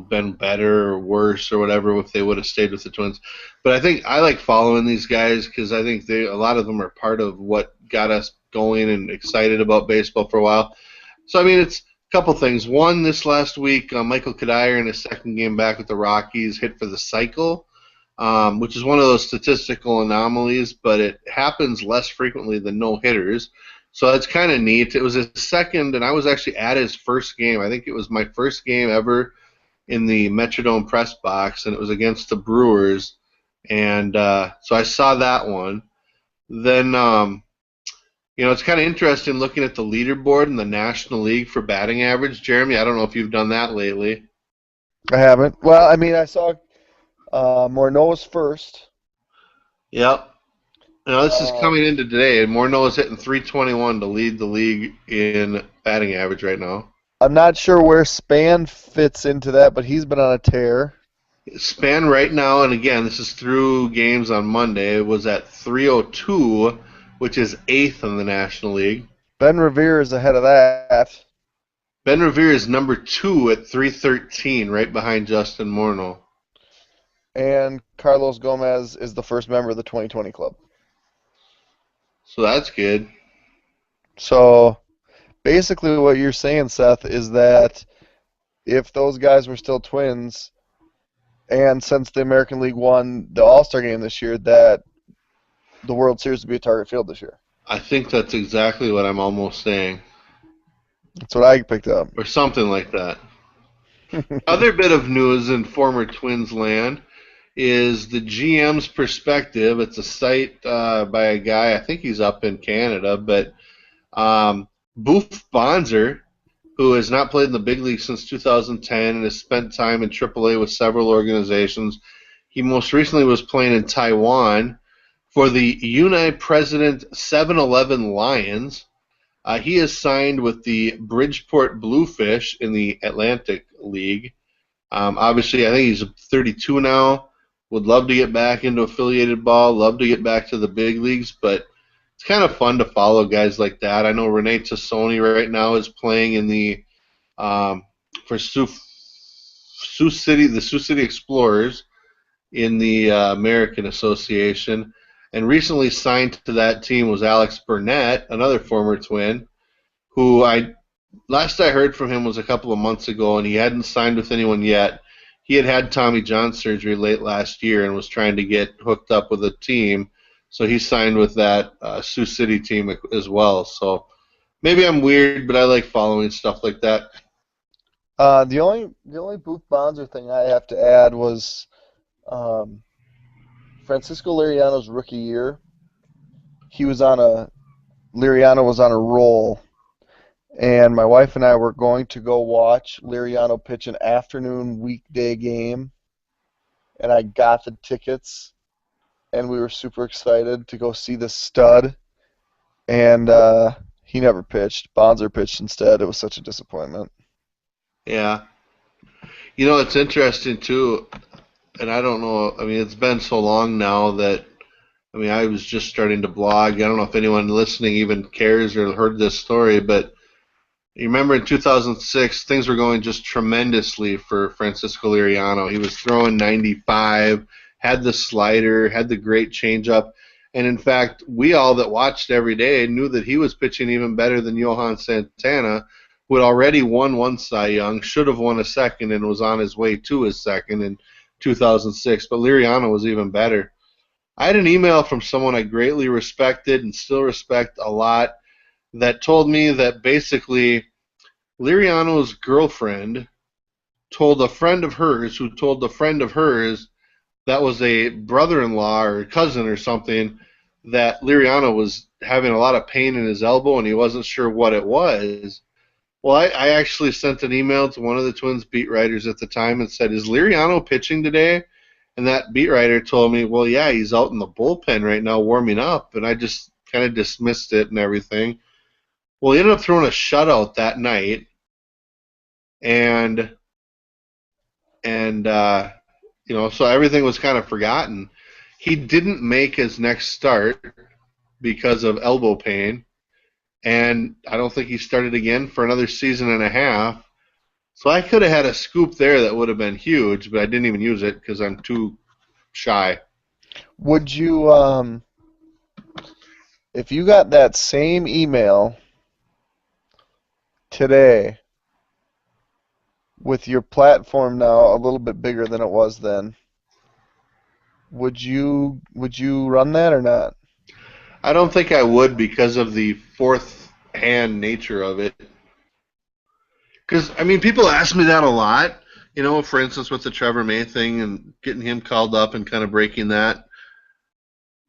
S2: been better or worse or whatever if they would have stayed with the Twins. But I think I like following these guys because I think a lot of them are part of what got us going and excited about baseball for a while. So I mean, it's a couple things. One, this last week, Michael Kadire in his second game back with the Rockies hit for the cycle, which is one of those statistical anomalies, but it happens less frequently than no hitters. So that's kind of neat. It was his second, and I was actually at his first game. I think it was my first game ever in the Metrodome press box, and it was against the Brewers. And so I saw that one. Then, it's kind of interesting looking at the leaderboard in the National League for batting average. Jeremy, I don't know if you've done that lately.
S1: I haven't. Well, I mean, I saw Morneau's first.
S2: Yep. This is
S1: Um,
S2: coming into today, and Morneau is hitting 321 to lead the league in batting average right now.
S1: I'm not sure where Span fits into that, but he's been on a tear.
S2: Span right now, and again, this is through games on Monday, was at 302, which is eighth in the National League.
S1: Ben Revere is ahead of that.
S2: Ben Revere is number 2 at 313, right behind Justin Morneau.
S1: And Carlos Gomez is the first member of the 2020 club.
S2: So that's good.
S1: So basically, what you're saying, Seth, is that if those guys were still Twins, and since the American League won the All-Star game this year, that the World Series would be at Target Field this year.
S2: I think that's exactly what I'm almost saying,
S1: That's what I picked up.
S2: or something like that. Other bit of news in former Twins land is the GM's perspective. It's a site by a guy, I think he's up in Canada, but Boof Bonser, who has not played in the big league since 2010 and has spent time in AAA with several organizations. He most recently was playing in Taiwan for the Uni President 7-Eleven Lions. He is signed with the Bridgeport Bluefish in the Atlantic League. Obviously, I think he's 32 now. Would love to get back into affiliated ball. Love to get back to the big leagues, but it's kind of fun to follow guys like that. I know Renee Tassoni right now is playing in the for Sioux City, the Sioux City Explorers in the American Association, and recently signed to that team was Alex Burnett, another former Twin, who I Last I heard from him was a couple of months ago, and he hadn't signed with anyone yet. He had had Tommy John surgery late last year and was trying to get hooked up with a team. So he signed with that Sioux City team as well. So maybe I'm weird, but I like following stuff like that.
S1: The only Booth Bonzer thing I have to add was um, Francisco Liriano's rookie year. He was on a Liriano was on a roll, and my wife and I were going to go watch Liriano pitch an afternoon weekday game, and I got the tickets, and we were super excited to go see the stud, and he never pitched. Bonzer pitched instead. It was such a disappointment.
S2: Yeah. It's interesting too, and I don't know. I mean, it's been so long now that I was just starting to blog. I don't know if anyone listening even cares or heard this story, but you remember in 2006, things were going just tremendously for Francisco Liriano. He was throwing 95, had the slider, had the great changeup, and in fact, we all that watched every day knew that he was pitching even better than Johan Santana, who had already won one Cy Young, should have won a second, and was on his way to his second in 2006. But Liriano was even better. I had an email from someone I greatly respected and still respect a lot that told me that basically Liriano's girlfriend told a friend of hers, who told a friend of hers that was a brother-in-law or cousin or something, that Liriano was having a lot of pain in his elbow and he wasn't sure what it was. Well, I actually sent an email to one of the Twins beat writers at the time and said, "Is Liriano pitching today?" And that beat writer told me, "Well, yeah, he's out in the bullpen right now warming up." And I just kind of dismissed it and everything. Well, he ended up throwing a shutout that night, and and so everything was kind of forgotten. He didn't make his next start because of elbow pain, and I don't think he started again for another season and a half. So I could have had a scoop there that would have been huge, but I didn't even use it because I'm too shy.
S1: Would you, if you got that same email today with your platform now a little bit bigger than it was then, would you run that or not?
S2: I don't think I would because of the fourth hand nature of it. Because people ask me that a lot. For instance, with the Trevor May thing and getting him called up and kind of breaking that.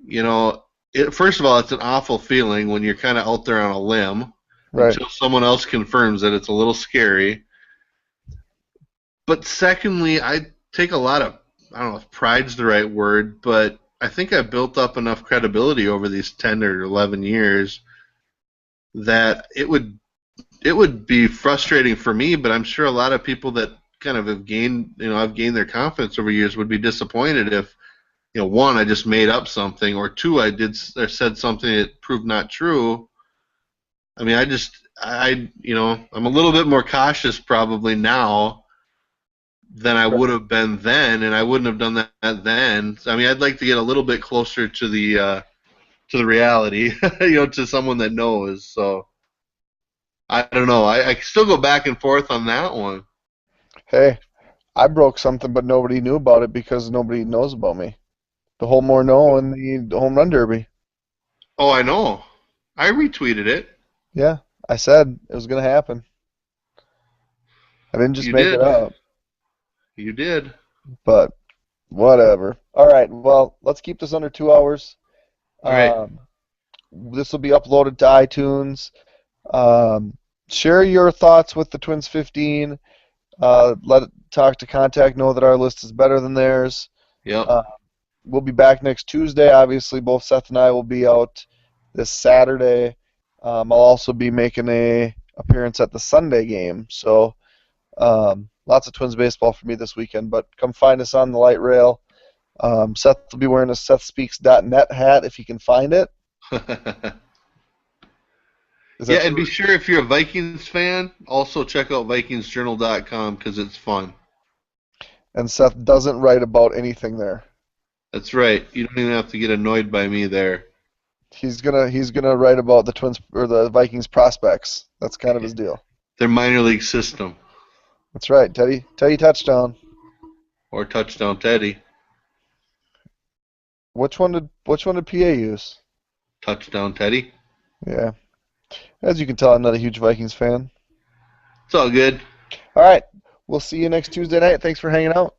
S2: You know, first of all, it's an awful feeling when you're kind of out there on a limb
S1: Right.
S2: until someone else confirms that it's a little scary. But secondly, I take a lot of, I don't know if pride's the right word, but I think I've built up enough credibility over these 10 or 11 years that it would be frustrating for me, but I'm sure a lot of people that kind of have gained, I've gained their confidence over years would be disappointed if, one, I just made up something, or two, I did or said something that proved not true. I'm a little bit more cautious probably now than I would
S1: Right.
S2: have been then, and I wouldn't have done that then. I'd like to get a little bit closer to the reality, to someone that knows. So I don't know. I still go back and forth on that one.
S1: Hey, I broke something, but nobody knew about it because nobody knows about me. The whole Morneau and the home run derby.
S2: Oh, I know. I retweeted it.
S1: Yeah, I said it was gonna happen. I didn't just
S2: You
S1: make it
S2: did.
S1: up,
S2: You did.
S1: but whatever. All right, well, let's keep this under 2 hours.
S2: All right.
S1: Um, this will be uploaded to iTunes. Share your thoughts with the Twins 15. Let Talk to Contact know that our list is better than theirs.
S2: Yep.
S1: Uh, we'll be back next Tuesday. Obviously, both Seth and I will be out this Saturday. I'll also be making a appearance at the Sunday game. So lots of Twins baseball for me this weekend. But come find us on the light rail. Seth will be wearing a SethSpeaks.net hat if he can find it. Is
S2: Yeah,
S1: that
S2: and
S1: true?
S2: be sure if you're a Vikings fan, also check out VikingsJournal.com because it's fun.
S1: And Seth doesn't write about anything there.
S2: That's right. You don't even have to get annoyed by me there.
S1: He's gonna write about the Twins or the Vikings prospects. That's kind of his deal.
S2: their minor league system.
S1: That's right, Teddy. Teddy touchdown.
S2: Or touchdown Teddy.
S1: Which one did PA use?
S2: Touchdown Teddy.
S1: Yeah. As you can tell, I'm not a huge Vikings fan.
S2: It's all good.
S1: All right. We'll see you next Tuesday night. Thanks for hanging out.